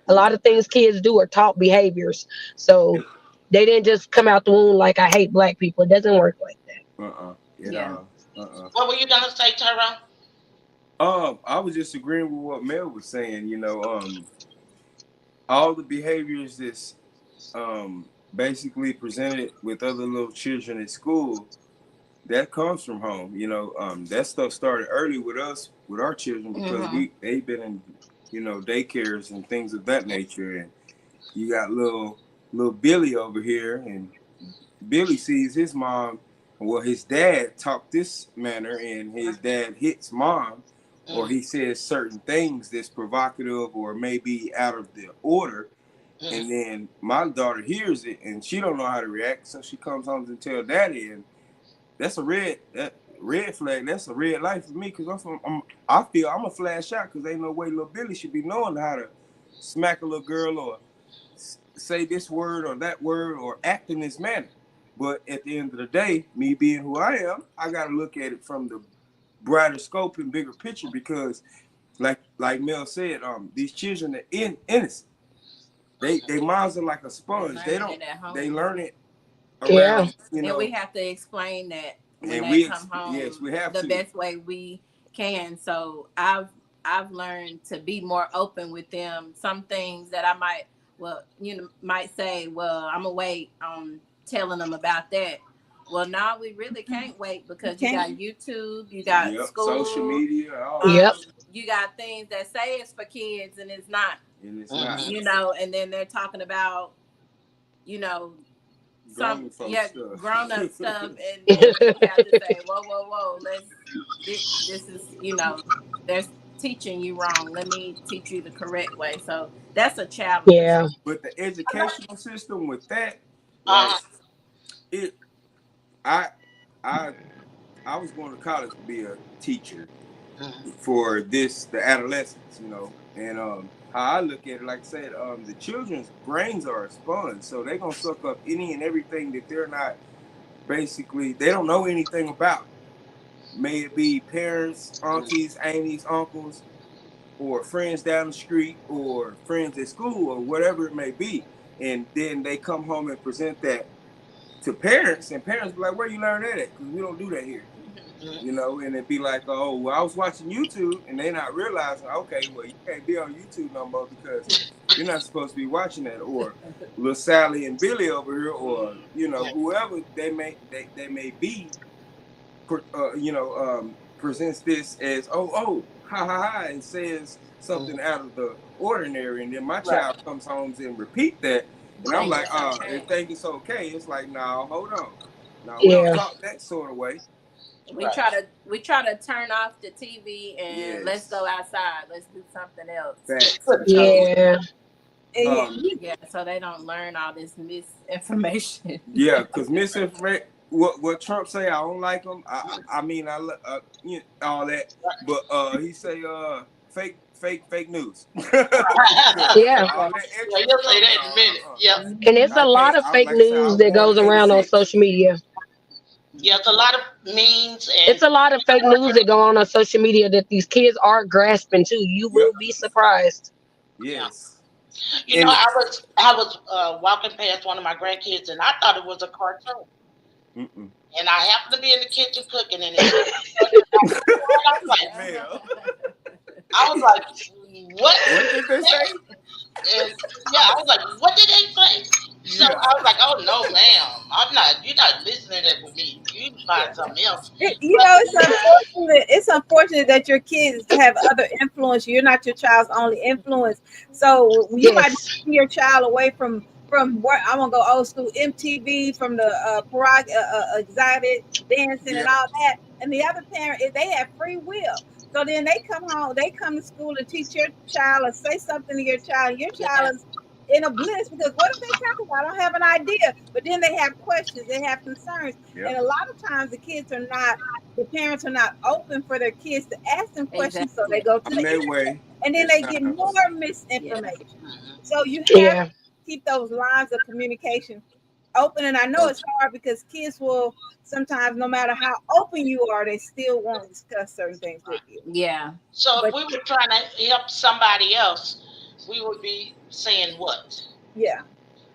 Speaker 8: A lot of things kids do are taught behaviors. So they didn't just come out the womb like I hate black people. It doesn't work like that.
Speaker 5: Yeah.
Speaker 3: What were you gonna say, Tyrone?
Speaker 9: basically presented with other little children at school, that comes from home. That stuff started early with us, with our children, because
Speaker 5: Mm-hmm.
Speaker 9: they've been in, daycares and things of that nature. And you got little Billy over here, and Billy sees his mom, well, his dad talk this manner, and his dad hits mom, or he says certain things that's provocative or maybe out of the order. And then my daughter hears it, and she don't know how to react, so she comes home and tell daddy, and that's a red flag. That's a red light for me, because I feel I'm a flash out, because ain't no way little Billy should be knowing how to smack a little girl or say this word or that word or act in this manner. But at the end of the day, me being who I am, I got to look at it from the brighter scope and bigger picture, because like Mel said, these children are innocent. They minds are like a sponge. They learn it
Speaker 8: Yeah.
Speaker 9: around,
Speaker 5: And we have to explain that when
Speaker 9: and
Speaker 5: they come home
Speaker 9: yes, we have
Speaker 5: the
Speaker 9: to.
Speaker 5: best way we can. So I've learned to be more open with them. Some things that I might say, well, I'm gonna wait on telling them about that. Well, now we really can't wait, because you got YouTube, you got school,
Speaker 9: social media, all
Speaker 8: Yep.
Speaker 5: you got things that say it's for kids and it's not.
Speaker 9: and it's not
Speaker 5: And then they're talking about, you know,
Speaker 9: grown folk stuff.
Speaker 5: grown up stuff, and you have to say, whoa, this is, they're teaching you wrong. Let me teach you the correct way. So that's a challenge.
Speaker 8: Yeah.
Speaker 9: But the educational system with that, like it, I, I, I was going to college to be a teacher for the adolescents, and how I look at it, like I said, the children's brains are a sponge, so they're gonna suck up any and everything that they're not, basically, they don't know anything about. May it be parents, aunties, aunties, uncles, or friends down the street, or friends at school, or whatever it may be. And then they come home and present that to parents, and parents be like, where you learn that at? Because we don't do that here. And it'd be like, oh, well, I was watching YouTube, and they not realizing, okay, well, you can't be on YouTube no more, because you're not supposed to be watching that. Or little Sally and Billy over here, or whoever they may be, presents this as ha ha ha, and says something out of the ordinary, and then my child comes home and repeat that, and I'm like, and think it's okay. It's like, no, hold on, no, we don't talk that sort of way.
Speaker 5: We try to turn off the TV and let's go outside. Let's do something else.
Speaker 8: Yeah.
Speaker 5: So they don't learn all this misinformation.
Speaker 9: Yeah, because misinformation. What Trump say, I don't like him. I mean, all that, but he say fake news.
Speaker 8: Yeah.
Speaker 3: You'll say that in a minute. Yeah.
Speaker 8: And it's a lot of fake news that goes around on social media.
Speaker 3: Yeah, it's a lot of memes, and
Speaker 8: it's a lot of fake news that go on social media that these kids are grasping too. You will be surprised.
Speaker 9: Yes.
Speaker 3: I was walking past one of my grandkids, and I thought it was a cartoon. And I happened to be in the kitchen cooking, and I was like, what did they say? And I was like, what did they say? So I was like, oh no, ma'am, you're not listening to that with me. You can find something else.
Speaker 2: It's unfortunate that your kids have other influence. You're not your child's only influence. So you might be taking your child away from what I'm gonna go old school MTV, from the exotic dancing and all that. And the other parent, they have free will. So then they come home, they come to school to teach your child or say something to your child. Your child is in a bliss, because what if they talk about? I don't have an idea. But then they have questions, they have concerns. And a lot of times the parents are not open for their kids to ask them questions. So they go to the internet, and then they get more misinformation. So you have to keep those lines of communication open. And I know it's hard, because kids will sometimes, no matter how open you are, they still won't discuss certain things with you.
Speaker 5: Yeah.
Speaker 3: So if we were trying to help somebody else, we would be saying what?
Speaker 2: Yeah.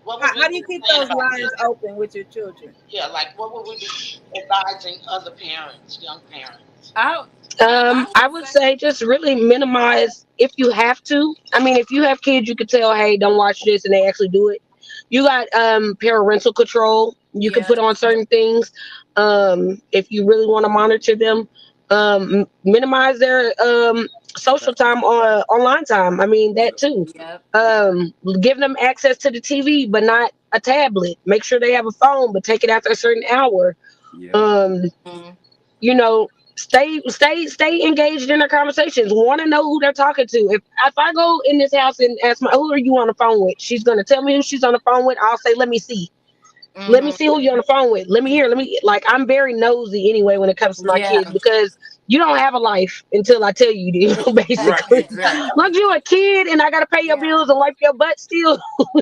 Speaker 2: How do you keep those lines open with your children?
Speaker 3: Yeah, like what would we be advising other parents, young parents?
Speaker 8: I would say just really minimize if you have to. I mean, if you have kids, you could tell, hey, don't watch this, and they actually do it. You got parental control. You can
Speaker 5: Yeah.
Speaker 8: put on certain things if you really want to monitor them. Minimize their social time or online time. I mean that too.
Speaker 5: Yep.
Speaker 8: Give them access to the TV, but not a tablet. Make sure they have a phone, but take it after a certain hour.
Speaker 9: Yeah.
Speaker 8: Um,
Speaker 5: Mm.
Speaker 8: you know, stay engaged in their conversations. Want to know who they're talking to. If I go in this house and ask my who are you on the phone with, she's gonna tell me who she's on the phone with. I'll say, let me see. Let me
Speaker 5: Mhm.
Speaker 8: see who you're on the phone with. Let me hear. Let me like. I'm very nosy anyway when it comes to my
Speaker 5: Yeah.
Speaker 8: kids because you don't have a life until I tell you to.
Speaker 9: Right.
Speaker 8: Basically,
Speaker 9: Exactly.
Speaker 8: once you're a kid and I gotta pay your
Speaker 5: Yeah.
Speaker 8: bills and wipe your butt, still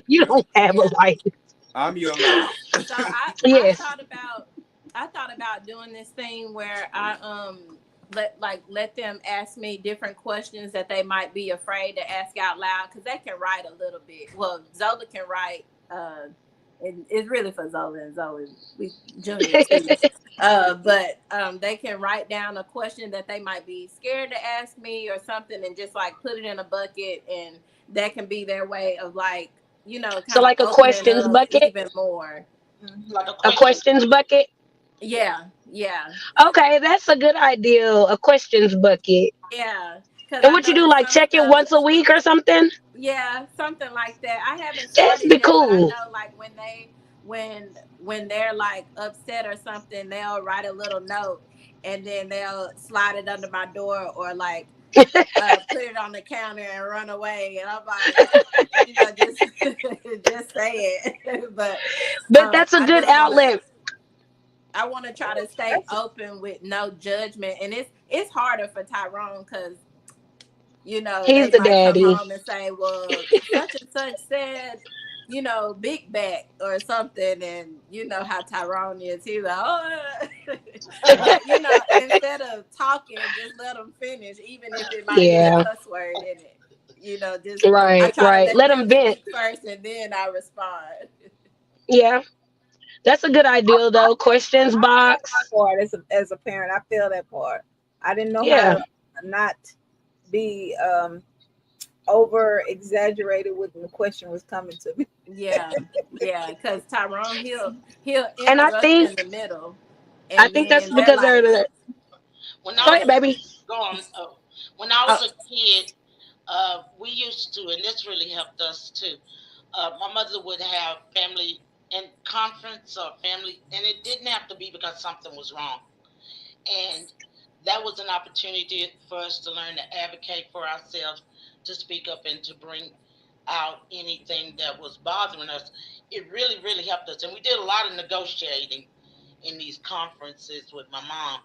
Speaker 8: you don't have a
Speaker 5: Yeah.
Speaker 8: life.
Speaker 9: I'm your life.
Speaker 5: So I
Speaker 8: Yes.
Speaker 5: thought about doing this thing where I let them ask me different questions that they might be afraid to ask out loud because they can write a little bit. Well, Zola can write. And it's really for Zola and Zoe. We Junior too. But they can write down a question that they might be scared to ask me or something, and just like put it in a bucket, and that can be their way of like
Speaker 8: So
Speaker 5: kind of
Speaker 8: like a
Speaker 5: opening
Speaker 8: questions
Speaker 5: up
Speaker 8: bucket,
Speaker 5: even more.
Speaker 3: Like a
Speaker 8: a
Speaker 3: question.
Speaker 8: questions bucket.
Speaker 5: Yeah, yeah,
Speaker 8: Okay, that's a good idea. A questions bucket.
Speaker 5: yeah. Because
Speaker 8: And
Speaker 5: I
Speaker 8: what you
Speaker 5: know
Speaker 8: do,
Speaker 5: that
Speaker 8: like
Speaker 5: some
Speaker 8: check it
Speaker 5: stuff,
Speaker 8: once a week or something?
Speaker 5: yeah, something like that. I haven't
Speaker 8: That'd
Speaker 5: started
Speaker 8: be
Speaker 5: yet, but I
Speaker 8: cool.
Speaker 5: know like when they're like upset or something, they'll write a little note and then they'll slide it under my door or like put it on the counter and run away. And I'm like, just just say it. But
Speaker 8: But that's a
Speaker 5: I
Speaker 8: good
Speaker 5: just
Speaker 8: outlet.
Speaker 5: I want to try to stay open with no judgment, and it's harder for Tyrone because
Speaker 8: He's
Speaker 5: they
Speaker 8: the
Speaker 5: might come
Speaker 8: daddy.
Speaker 5: home and say, well, such and such said, big back or something. And you know how Tyrone is. He's like, oh, but, instead of talking, just let them finish, even if it might be a
Speaker 8: Yeah.
Speaker 5: cuss word in it. Just, I
Speaker 8: Right,
Speaker 5: try to
Speaker 8: right.
Speaker 5: let
Speaker 8: Let
Speaker 5: them
Speaker 8: him vent.
Speaker 5: speak first and then I respond.
Speaker 8: Yeah. That's a good idea though. Questions
Speaker 2: I feel
Speaker 8: box.
Speaker 2: that part as a parent. I feel that part. I didn't know how
Speaker 8: Yeah.
Speaker 2: to not be over exaggerated when the question was coming to me.
Speaker 5: Yeah, yeah, because Tyrone he'll
Speaker 8: And
Speaker 5: interrupt in the middle,
Speaker 8: I
Speaker 5: and
Speaker 8: think that's
Speaker 5: then they're
Speaker 8: because they're
Speaker 5: like,
Speaker 8: the
Speaker 3: When
Speaker 8: go
Speaker 3: I
Speaker 8: ahead,
Speaker 3: was
Speaker 8: baby.
Speaker 3: going, when I
Speaker 5: oh,
Speaker 3: was a kid, we used to, and this really helped us too. My mother would have family and conference or family, and it didn't have to be because something was wrong. And that was an opportunity for us to learn to advocate for ourselves, to speak up, and to bring out anything that was bothering us. It really, really helped us. And we did a lot of negotiating in these conferences with my mom.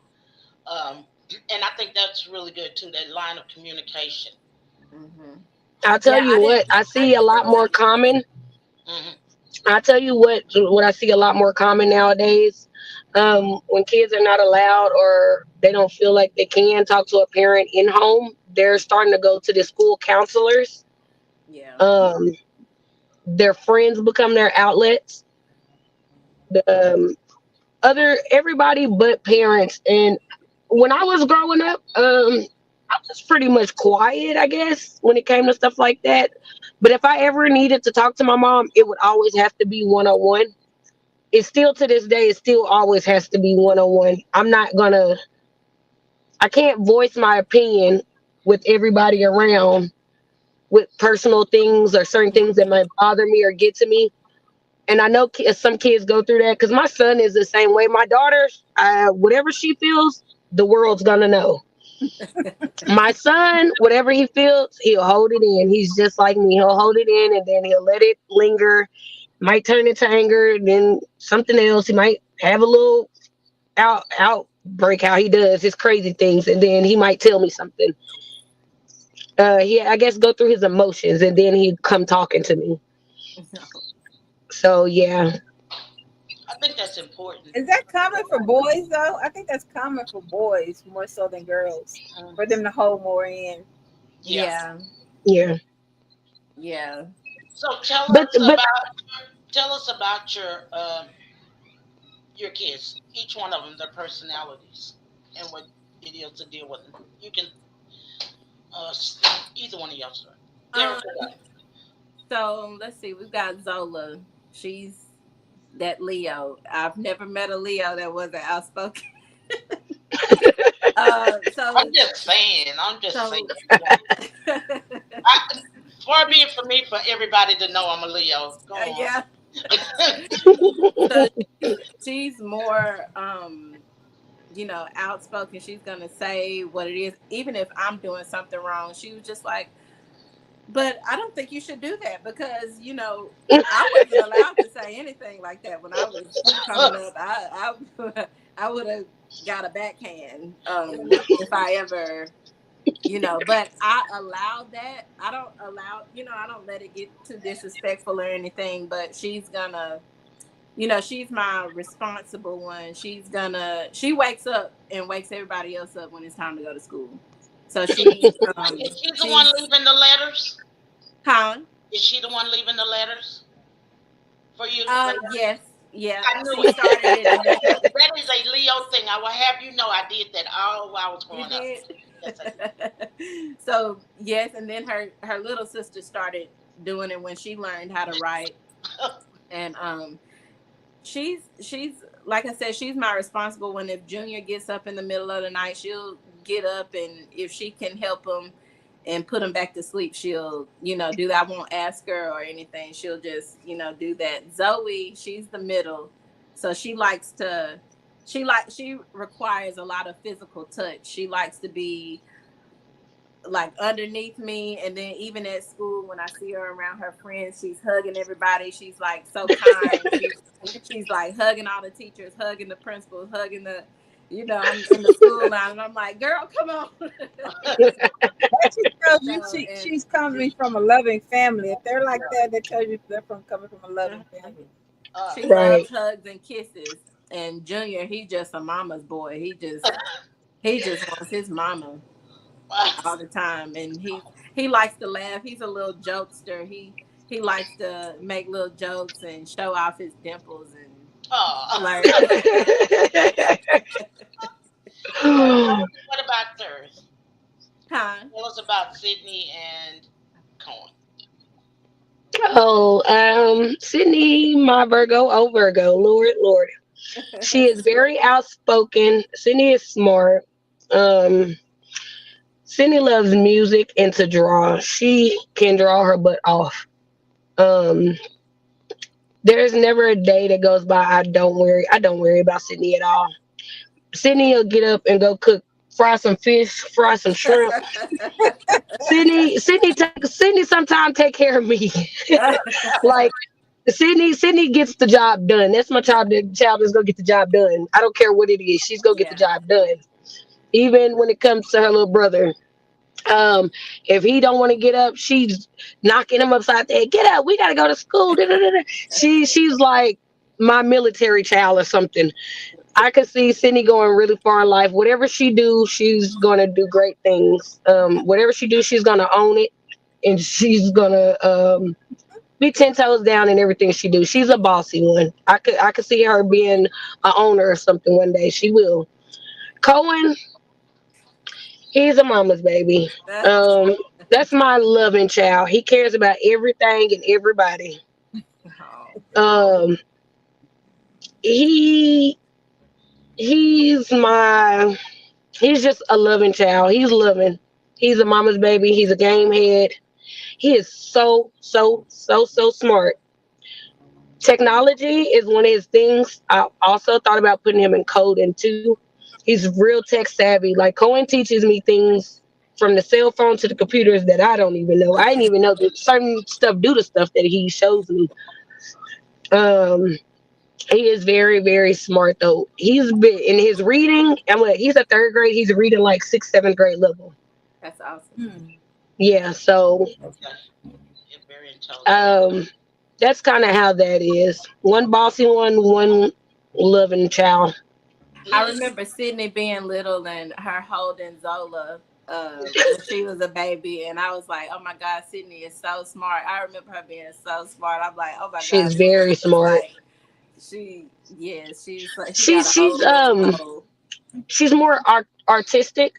Speaker 3: And I think that's really good too, that line of communication.
Speaker 5: hmm.
Speaker 8: I'll tell
Speaker 5: Yeah,
Speaker 8: you what, I
Speaker 5: I
Speaker 8: see a
Speaker 5: didn't
Speaker 8: lot more
Speaker 5: really.
Speaker 8: common.
Speaker 3: Hmm.
Speaker 8: I tell you what I see a lot more common nowadays. When kids are not allowed or they don't feel like they can talk to a parent in home, they're starting to go to the school counselors.
Speaker 5: Yeah.
Speaker 8: Um, their friends become their outlets. The other everybody but parents. And when I was growing up, I was pretty much quiet, I guess, when it came to stuff like that. But if I ever needed to talk to my mom, it would always have to be 101. It's still to this day, it still always has to be 101. I can't voice my opinion with everybody around with personal things or certain things that might bother me or get to me. And I know some kids go through that because my son is the same way. My daughter, whatever she feels, the world's gonna know. My son, whatever he feels, he'll hold it in. He's just like me. He'll hold it in and then he'll let it linger. Might turn into anger, then something else. He might have a little outbreak how he does his crazy things, and then he might tell me something. He I guess go through his emotions and then he'd come talking to me. So yeah.
Speaker 3: I think that's important.
Speaker 2: Is that common for boys though? I think that's common for boys more so than girls,
Speaker 3: Mhm.
Speaker 2: for them to hold more in.
Speaker 3: Yeah.
Speaker 5: Yeah.
Speaker 8: Yeah.
Speaker 5: Yeah.
Speaker 3: So
Speaker 8: But
Speaker 3: tell us about your kids, each one of them, their personalities, and what it is to deal with them. You can uh, either one of y'all start. Derek,
Speaker 5: Um. So let's see. We've got Zola. She's that Leo. I've never met a Leo that wasn't outspoken.
Speaker 3: I'm
Speaker 5: So
Speaker 3: just saying. I'm just saying.
Speaker 5: so
Speaker 3: I, far be it for me for everybody to know I'm a Leo. Go on.
Speaker 5: yeah. So she's more outspoken. She's gonna say what it is, even if I'm doing something wrong. She was just like, but I don't think you should do that because I wasn't allowed to say anything like that when I was coming up. I I would have got a backhand if I ever but I allow that. I don't allow, I don't let it get too disrespectful or anything, but she's gonna, she's my responsible one. She wakes up and wakes everybody else up when it's time to go to school. So
Speaker 3: Is she the one
Speaker 5: she's,
Speaker 3: leaving the letters?
Speaker 5: huh?
Speaker 3: Is she the one leaving the letters for you later?
Speaker 5: Yes, yeah,
Speaker 3: I knew
Speaker 5: she
Speaker 3: it.
Speaker 5: started it and then
Speaker 3: That is a Leo thing. I will have you know I did that all while I was
Speaker 5: you
Speaker 3: growing up.
Speaker 5: did.
Speaker 3: Yes, I did.
Speaker 5: So yes, and then her little sister started doing it when she learned how to write. And she's like I said, she's my responsible one. If Junior gets up in the middle of the night, she'll get up, and if she can help him and put him back to sleep, she'll do that. I won't ask her or anything. She'll just do that. Zoe, she's the middle, so she requires a lot of physical touch. She likes to be like underneath me, and then even at school when I see her around her friends, she's hugging everybody. She's like so kind. She's like hugging all the teachers, hugging the principals, hugging the I'm in the school line, and I'm like, girl, come on.
Speaker 2: That just tells you
Speaker 5: And
Speaker 2: she's coming from a loving family. If they're like that, that tells you they're coming from a loving family.
Speaker 5: she
Speaker 8: Right.
Speaker 5: loves hugs and kisses. And Junior, he just a mama's boy. He just wants his mama all the time, and he likes to laugh. He's a little jokester. He likes to make little jokes and show off his dimples and
Speaker 3: oh.
Speaker 5: flirt.
Speaker 3: What about theirs?
Speaker 5: Huh?
Speaker 3: Tell us about Sydney and Cohen.
Speaker 8: Oh, Sydney, my Virgo, oh Virgo, Lord, Lord. She is very outspoken. Sydney is smart. Um, Sydney loves music and to draw. She can draw her butt off. Um, there's never a day that goes by I don't worry about Sydney at all. Sydney will get up and go cook, fry some fish, fry some shrimp. Sydney sometimes take care of me. Like Sydney gets the job done. That's my job. The child is gonna get the job done. I don't care what it is. She's gonna get the
Speaker 5: Yeah.
Speaker 8: job done. Even when it comes to her little brother. Um, if he don't want to get up, she's knocking him upside the head. Get up, we gotta go to school. Da, da, da, da. She's like my military child or something. I could see Sydney going really far in life. Whatever she do, she's gonna do great things. Whatever she do, she's gonna own it, and she's gonna be 10 toes down in everything she do. She's a bossy one. I could see her being a owner or something one day. She will. Cohen, he's a mama's baby. Um, that's my loving child. He cares about everything and everybody.
Speaker 5: Oh.
Speaker 8: Um, he he's my he's just a loving child. He's loving. He's a mama's baby. He's a game head. He is so smart. Technology is one of his things. I also thought about putting him in coding too. He's real tech savvy. Like Cohen teaches me things from the cell phone to the computers that I don't even know. I didn't even know that certain stuff do the stuff that he shows me. Um, he is very smart though. He's been in his reading. He's a third grade. He's reading like sixth, seventh grade level.
Speaker 5: That's awesome.
Speaker 8: Yeah. So
Speaker 3: Okay. You're very intelligent.
Speaker 8: um, that's kind of how that is. One bossy one loving child.
Speaker 5: I
Speaker 3: Listen,
Speaker 5: remember Sydney being little and her holding Zola when she was a baby, and I was like, "Oh my God, Sydney is so smart." I remember her being so smart. I'm like, "Oh my God,
Speaker 8: She's
Speaker 5: Sydney
Speaker 8: very
Speaker 5: is
Speaker 8: smart.
Speaker 5: like she's like she got
Speaker 8: She's
Speaker 5: a
Speaker 8: she's
Speaker 5: whole little
Speaker 8: um
Speaker 5: soul."
Speaker 8: she's more artistic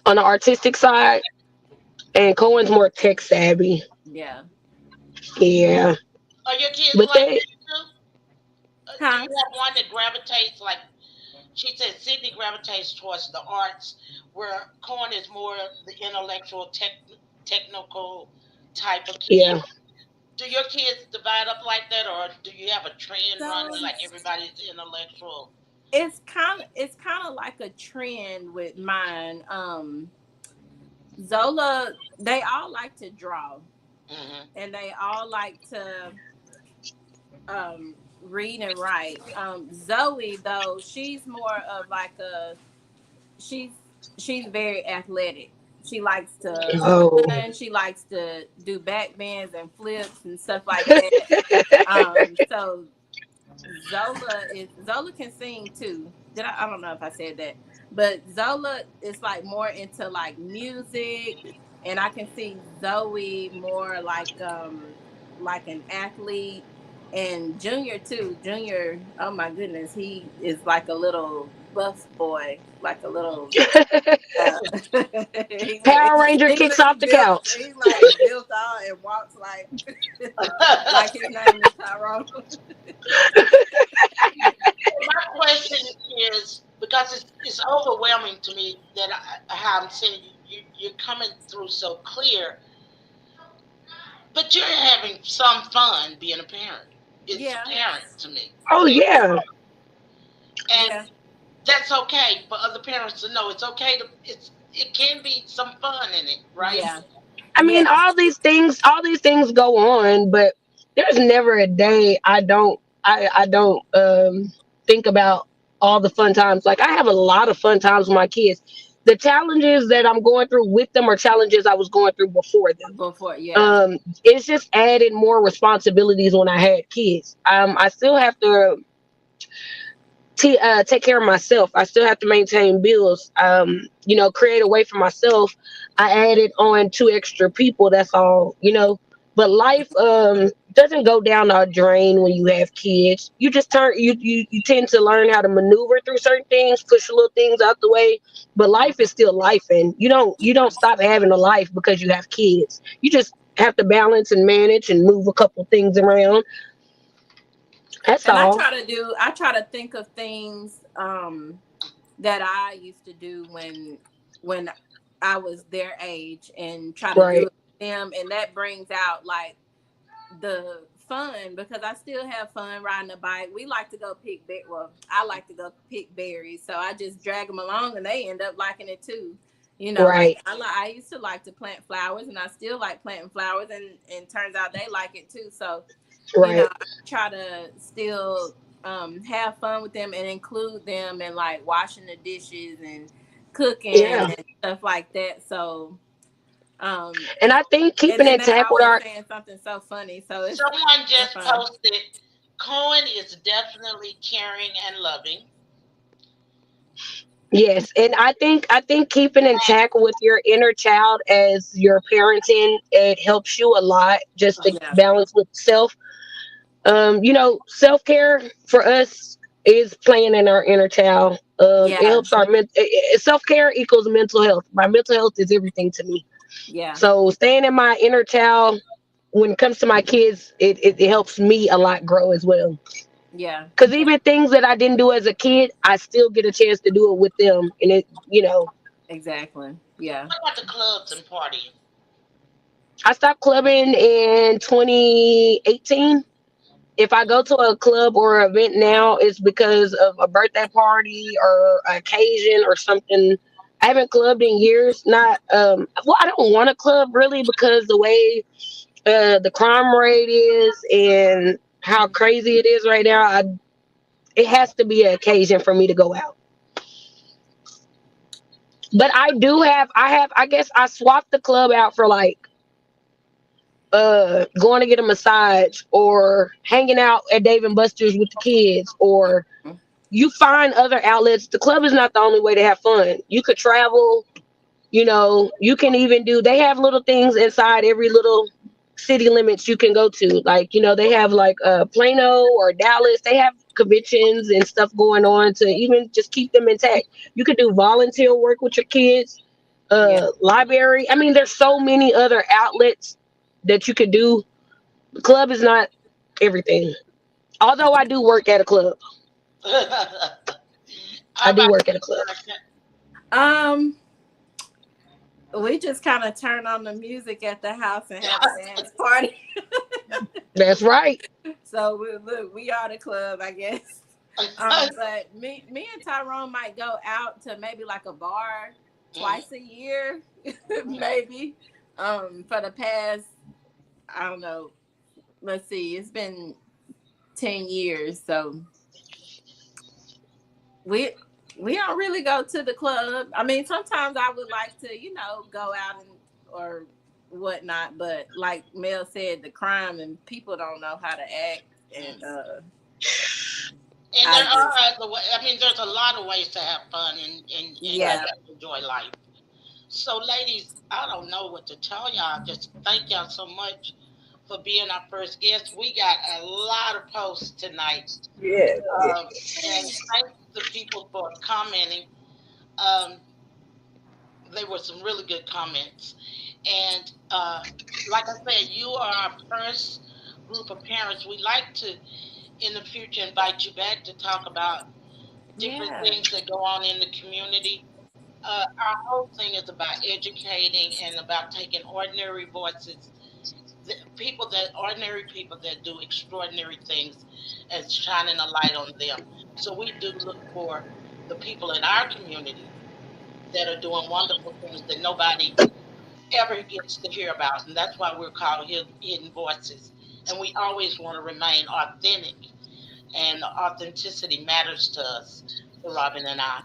Speaker 8: on the artistic side, and Cohen's more tech savvy.
Speaker 5: Yeah.
Speaker 8: Yeah.
Speaker 3: Are your kids
Speaker 8: But
Speaker 3: like
Speaker 8: they,
Speaker 3: that too? Do
Speaker 5: Huh?
Speaker 3: you have one that gravitates like she said? Sydney gravitates towards the arts, where Corn is more the intellectual, technical type of kid.
Speaker 8: yeah.
Speaker 3: Do your kids divide up like that, or do you have a trend running
Speaker 5: So
Speaker 3: like everybody's intellectual?
Speaker 5: it's kind of like a trend with mine. Zola, they all like to draw,
Speaker 3: Hmm.
Speaker 5: and they all like to read and write. Zoe though, she's more of like a she's she's very athletic. She likes to
Speaker 8: Oh.
Speaker 5: run. She likes to do back bends and flips and stuff like that. So Zola can sing too. I don't know if I said that, but Zola is like more into like music, and I can see Zoe more like an athlete, and Junior too. Junior, oh my goodness, he is like a little buff boy, like a little uh,
Speaker 8: Power Ranger
Speaker 5: he
Speaker 8: kicks
Speaker 5: he
Speaker 8: off the
Speaker 5: built
Speaker 8: couch.
Speaker 5: he like built out and walks like his name is Tyrone.
Speaker 3: My question is because it's overwhelming to me that how I'm saying you're coming through so clear, but you're having some fun being a parent. It's
Speaker 5: Yeah,
Speaker 3: apparent to me,
Speaker 8: Oh yeah.
Speaker 3: and
Speaker 5: yeah,
Speaker 3: that's okay for other parents to know. It's okay to it can be some fun in it, right?
Speaker 5: yeah,
Speaker 8: I mean,
Speaker 5: yeah,
Speaker 8: all these things go on, but there's never a day I don't think about all the fun times. Like I have a lot of fun times with my kids. The challenges that I'm going through with them are challenges I was going through before them.
Speaker 5: before, yeah,
Speaker 8: It's just added more responsibilities when I had kids. I still have to take care of myself. I still have to maintain bills. Create a way for myself. I added on two extra people. That's all. But life doesn't go down the drain when you have kids. You just you tend to learn how to maneuver through certain things, push little things out the way. But life is still life, and you don't stop having a life because you have kids. You just have to balance and manage and move a couple things around. That's
Speaker 5: and
Speaker 8: all.
Speaker 5: I try to think of things that I used to do when I was their age, and try to do
Speaker 8: Right.
Speaker 5: it with them, and that brings out like the fun, because I still have fun riding a bike. We like to go well, I like to go pick berries, so I just drag them along, and they end up liking it too. Like
Speaker 8: Right.
Speaker 5: I used to like to plant flowers, and I still like planting flowers, and turns out they like it too. So
Speaker 8: Right.
Speaker 5: I try to still have fun with them and include them in like washing the dishes and cooking
Speaker 8: Yeah.
Speaker 5: and stuff like that. So um
Speaker 8: And I think
Speaker 5: and
Speaker 8: keeping
Speaker 5: then
Speaker 8: in
Speaker 5: they're
Speaker 8: tech with
Speaker 5: always
Speaker 8: our
Speaker 5: saying something so funny. So
Speaker 3: Someone
Speaker 5: they're
Speaker 3: just
Speaker 5: fun.
Speaker 3: posted, Cohen is definitely caring and loving.
Speaker 8: yes, and I think keeping in tech with your inner child as you're parenting, it helps you a lot just to
Speaker 5: Yeah.
Speaker 8: balance with self. Self care for us is playing in our inner child. It
Speaker 5: Yeah.
Speaker 8: helps our self care equals mental health. My mental health is everything to me.
Speaker 5: Yeah.
Speaker 8: So staying in my inner child when it comes to my kids, it helps me a lot grow as well.
Speaker 5: Yeah.
Speaker 8: Because even things that I didn't do as a kid, I still get a chance to do it with them. And
Speaker 5: Exactly. Yeah.
Speaker 3: What about the clubs and partying?
Speaker 8: I stopped clubbing in 2018. If I go to a club or event now, it's because of a birthday party or occasion or something. I haven't clubbed in years. Not well, I don't want to club really because the way the crime rate is and how crazy it is right now. It has to be an occasion for me to go out. But I guess I swapped the club out for like going to get a massage or hanging out at Dave and Buster's with the kids, or you find other outlets. The club is not the only way to have fun. You could travel. You can even they have little things inside every little city limits you can go to. Like, they have like Plano or Dallas. They have conventions and stuff going on to even just keep them intact. You could do volunteer work with your kids,
Speaker 5: Yeah.
Speaker 8: library. I mean, there's so many other outlets that you could do. The club is not. everything. Although I do work at a club.
Speaker 3: How
Speaker 8: I do
Speaker 3: about
Speaker 8: work at
Speaker 3: you,
Speaker 8: a club.
Speaker 3: Erica?
Speaker 5: Um, we just kind of turn on the music at the house and have a dance party.
Speaker 8: That's right.
Speaker 5: So look, we are the club, I guess. But me and Tyrone might go out to maybe like a bar twice a year, maybe. For the past, I don't know. Let's see, it's been 10 years, so we we don't really go to the club. I mean, sometimes I would like to, go out and or whatnot, but like Mel said, the crime and people don't know how to act, and
Speaker 3: And
Speaker 5: I
Speaker 3: there are
Speaker 5: just
Speaker 3: other ways. I mean, there's a lot of ways to have fun and
Speaker 5: yeah.
Speaker 3: enjoy life. So, ladies, I don't know what to tell y'all. Just thank y'all so much for being our first guest. We got a lot of posts tonight.
Speaker 2: Yeah, yeah.
Speaker 3: Um, and thank the people for commenting. Um, they were some really good comments. And like I said, you are our first group of parents. We like to, in the future, invite you back to talk about different
Speaker 5: Yeah.
Speaker 3: things that go on in the community. Our whole thing is about educating and about taking ordinary voices, ordinary people that do extraordinary things, and shining a light on them. So we do look for the people in our community that are doing wonderful things that nobody ever gets to hear about, and that's why we're called hidden voices. And we always want to remain authentic, and authenticity matters to us, to Robin and I.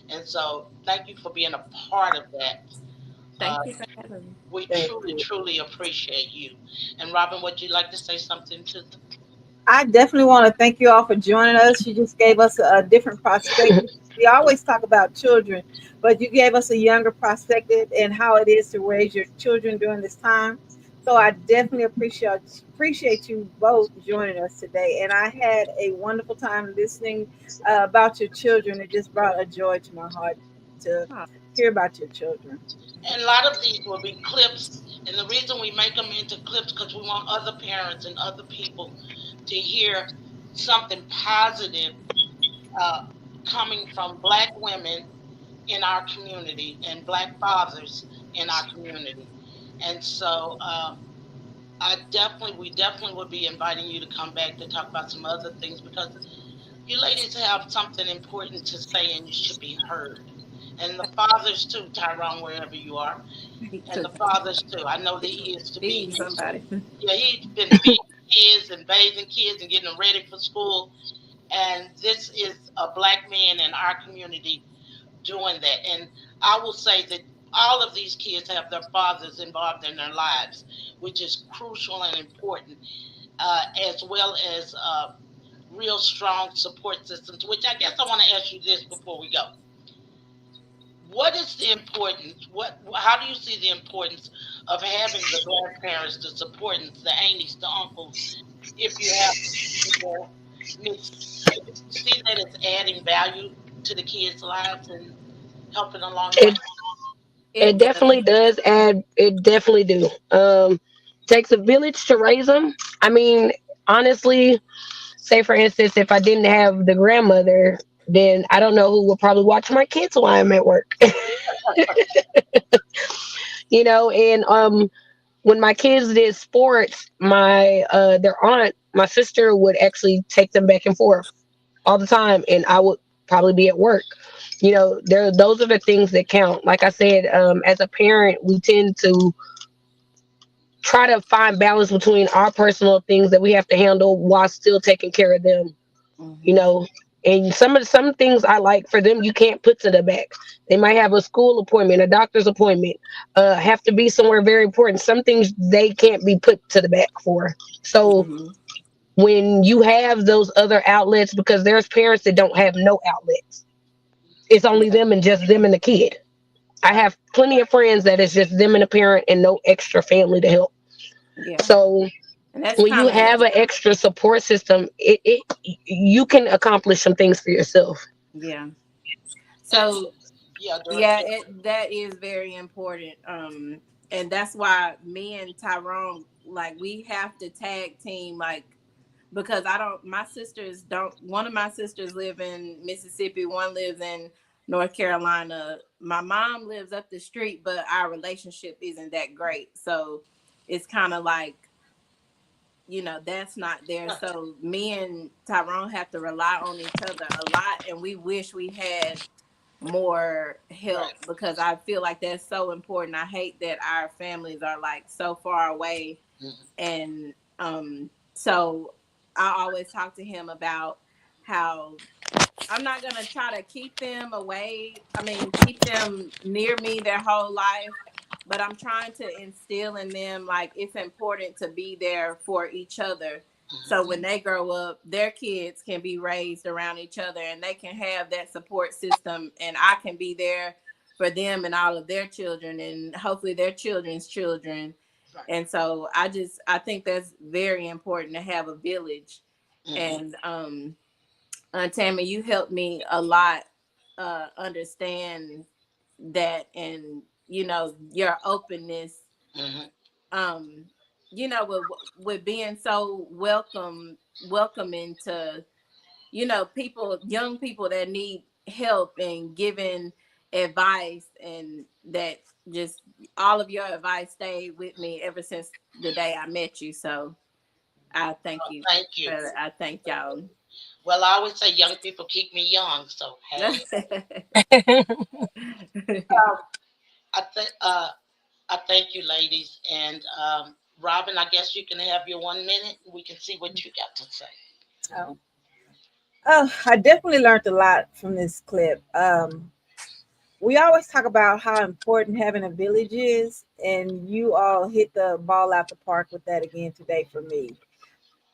Speaker 3: And so, thank you for being a part of that. Uh,
Speaker 5: Thank you for having me.
Speaker 3: we
Speaker 2: Thank
Speaker 3: truly,
Speaker 2: you.
Speaker 3: truly appreciate you. And Robin, would you like to say something to them?
Speaker 2: I definitely want to thank you all for joining us. You just gave us a different perspective. We always talk about children, but you gave us a younger perspective and how it is to raise your children during this time. So I definitely appreciate you both joining us today. And I had a wonderful time listening about your children. It just brought a joy to my heart to
Speaker 5: Oh,
Speaker 2: hear about your children.
Speaker 3: And a lot of these will be clips. And the reason we make them into clips because we want other parents and other people to hear something positive uh, coming from Black women in our community and Black fathers in our community. And so we definitely would be inviting you to come back to talk about some other things because you ladies have something important to say and you should be heard. And the fathers too, Tyrone, wherever you are, and
Speaker 5: to
Speaker 3: the fathers too. I know that he is to be.
Speaker 5: feed somebody.
Speaker 3: Yeah, he's been feeding kids and bathing kids and getting them ready for school. And this is a Black man in our community doing that. And I will say that all of these kids have their fathers involved in their lives, which is crucial and important, as well as real strong support systems. Which I guess I want to ask you this before we go: what is the importance? How do you see the importance of having the grandparents, the supportants, the aunties, the uncles, if you have more niece? Do you see that it's adding value to the kids' lives and helping along the way?
Speaker 8: It
Speaker 5: It
Speaker 8: it
Speaker 5: does.
Speaker 8: definitely does add. It definitely do. Takes a village to raise them. I mean, honestly, say for instance, if I didn't have the grandmother, then I don't know who will probably watch my kids while I'm at work. And when my kids did sports, my their aunt, my sister would actually take them back and forth all the time, and I would probably be at work. There those are the things that count. Like I said, as a parent, we tend to try to find balance between our personal things that we have to handle while still taking care of them. you
Speaker 5: Hmm.
Speaker 8: know and some things I like for them you can't put to the back. They might have a school appointment, a doctor's appointment, have to be somewhere very important. Some things they can't be put to the back for. So
Speaker 5: Hmm.
Speaker 8: when you have those other outlets, because there's parents that don't have no outlets, it's only
Speaker 5: Yeah.
Speaker 8: them and just them and the kid. I have plenty of friends that it's just them and a parent and no extra family to help.
Speaker 5: Yeah.
Speaker 8: So
Speaker 5: And that's
Speaker 8: when you
Speaker 5: kind of
Speaker 8: have an extra support system, you can accomplish some things for yourself.
Speaker 5: yeah.
Speaker 3: And
Speaker 5: So
Speaker 3: yeah,
Speaker 5: yeah,
Speaker 3: yeah.
Speaker 5: that is very important. And that's why me and Tyrone, like, we have to tag team. Like, because I don't. My sisters don't. One of my sisters live in Mississippi. One lives in North Carolina. My mom lives up the street, but our relationship isn't that great. So it's kind of like, that's not there.
Speaker 3: Right.
Speaker 5: So me and Tyrone have to rely on each other a lot, and we wish we had more
Speaker 3: Right.
Speaker 5: help because I feel like that's so important. I hate that our families are like so far away,
Speaker 3: Mhm.
Speaker 5: and so I always talk to him about how I'm not gonna try to keep them away. I mean, keep them near me their whole life, but I'm trying to instill in them like it's important to be there for each other. So
Speaker 3: Mhm.
Speaker 5: when they grow up, their kids can be raised around each other and they can have that support system, and I can be there for them and all of their children and hopefully their children's children.
Speaker 3: Right.
Speaker 5: And so I think that's very important to have a village.
Speaker 3: Mhm.
Speaker 5: And Tammy, you helped me a lot understand that, and your openness,
Speaker 3: Mhm.
Speaker 5: um, with being so welcoming to people, young people that need help and giving advice, and that just all of your advice stayed with me ever since the day I met you. So I thank
Speaker 3: Oh,
Speaker 5: you.
Speaker 3: thank you.
Speaker 5: I thank y'all.
Speaker 3: Well, I always say young people keep me young. So hey, um, I think I thank you, ladies, and Robin. I guess you can have your 1 minute. We can see what you got to say.
Speaker 2: Oh. Oh, I definitely learned a lot from this clip. We always talk about how important having a village is, and you all hit the ball out the park with that again today for me.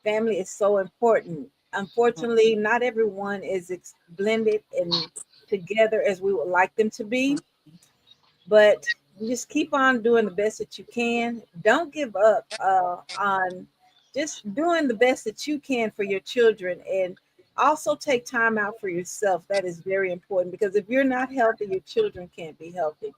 Speaker 2: Family is so important. Unfortunately, not everyone is blended and together as we would like them to be, but you just keep on doing the best that you can. Don't give up on just doing the best that you can for your children, and also take time out for yourself. That is very important because if you're not healthy, your children can't be healthy.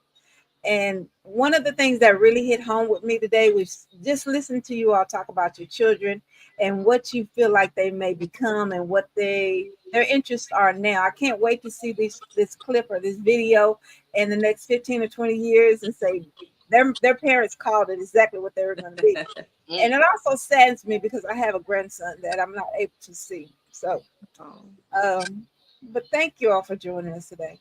Speaker 2: And one of the things that really hit home with me today was just listening to you all talk about your children and what you feel like they may become and what their interests are now. I can't wait to see this clip or this video in the next 15 or 20 years and say their parents called it exactly what they were going to be. And
Speaker 3: Mm.
Speaker 2: it also saddens me because I have a grandson that I'm not able to see. So,
Speaker 5: Oh.
Speaker 2: um, but thank you all for joining us today.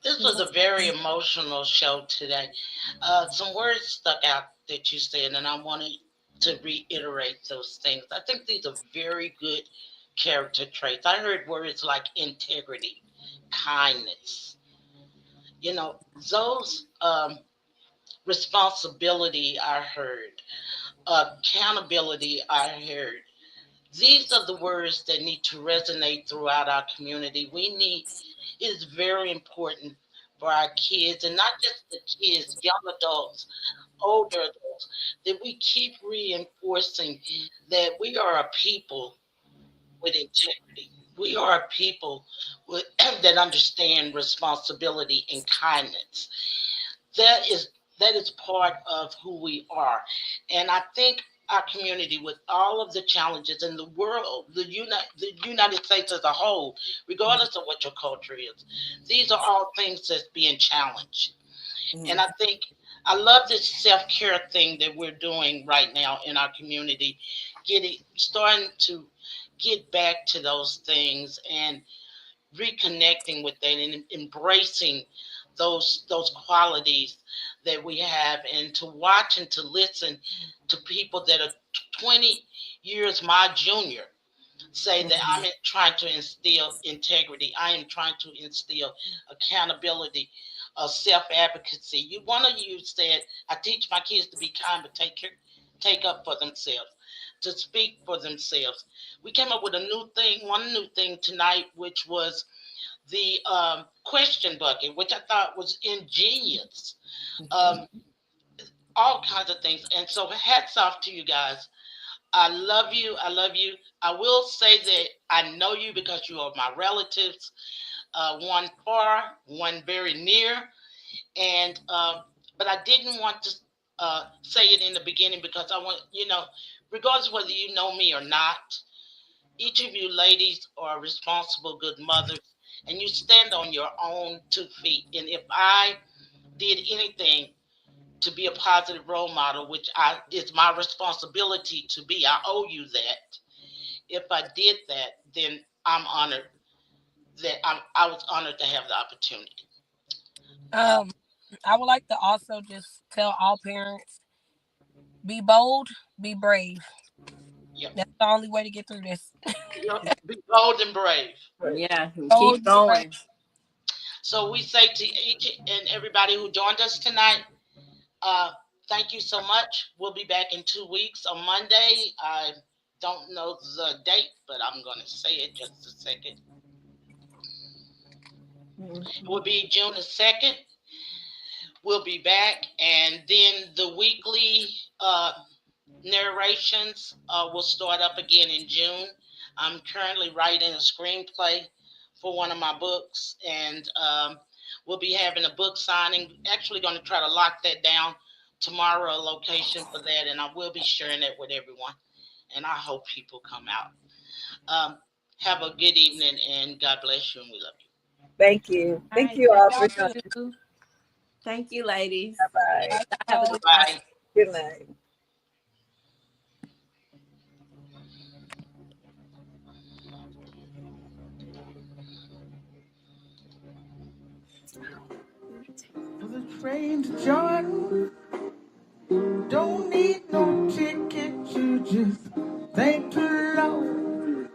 Speaker 3: This was a very emotional show today. Some words stuck out that you said, and I wanted to reiterate those things. I think these are very good character traits. I heard words like integrity, kindness. You know, those responsibility I heard, accountability I heard. These are the words that need to resonate throughout our community. It is very important for our kids, and not just the kids, young adults, older adults, that we keep reinforcing that we are a people with integrity. We are a people with, that understand responsibility and kindness. That is that is part of who we are, and I think our community, with all of the challenges in the world, the United States as a whole, regardless of what your culture is, these are all things that's being challenged. And I think I love this self care thing that we're doing right now in our community, starting to get back to those things and reconnecting with that and embracing those qualities that we have, and to watch and to listen to people that are 20 years my junior say that trying to instill integrity. I am trying to instill accountability, self advocacy. One of you said, I teach my kids to be kind, but take up for themselves, to speak for themselves. We came up with one new thing tonight, which was the question bucket, which I thought was ingenious. Um, all kinds of things. And so, hats off to you guys. I love you. I love you. I will say that I know you because you are my relatives, one far, one very near. And but I didn't want to say it in the beginning because I want, regardless of whether you know me or not, each of you ladies are responsible, good mothers, and you stand on your own 2 feet. And if I did anything to be a positive role model, which it's my responsibility to be, I owe you that. If I did that, then I'm honored that I was honored to have the opportunity.
Speaker 7: I would like to also just tell all parents, be bold, be brave.
Speaker 3: Yep.
Speaker 7: That's the only way to get through this.
Speaker 3: Be bold and brave.
Speaker 5: Yeah,
Speaker 7: Bold,
Speaker 5: keep going.
Speaker 7: brave.
Speaker 3: So we say to each and everybody who joined us tonight, thank you so much. We'll be back in 2 weeks on Monday. I don't know the date, but I'm going to say it just a second. It will be June the 2nd. We'll be back, and then the weekly narrations will start up again in June. I'm currently writing a screenplay for one of my books, and we'll be having a book signing. Actually going to try to lock that down tomorrow, a location for that, and I will be sharing it with everyone, and I hope people come out. Have a good evening, and God bless you, and we love you.
Speaker 2: Thank you. Thank
Speaker 5: Right,
Speaker 2: you all
Speaker 5: thank
Speaker 2: for coming.
Speaker 5: you. Thank you, ladies.
Speaker 2: Bye-bye.
Speaker 5: Have a good
Speaker 3: Bye.
Speaker 5: night.
Speaker 2: Good night.
Speaker 1: For the train to Jordan, don't need no ticket, you just thank the Lord.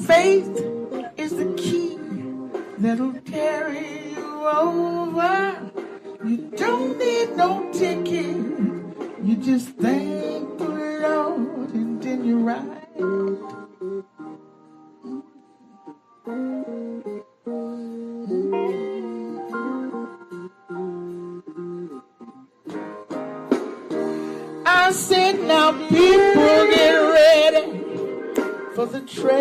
Speaker 1: Faith is the key that'll carry you over. You don't need no ticket, you just thank the Lord and then you ride. I said now people get ready for the train.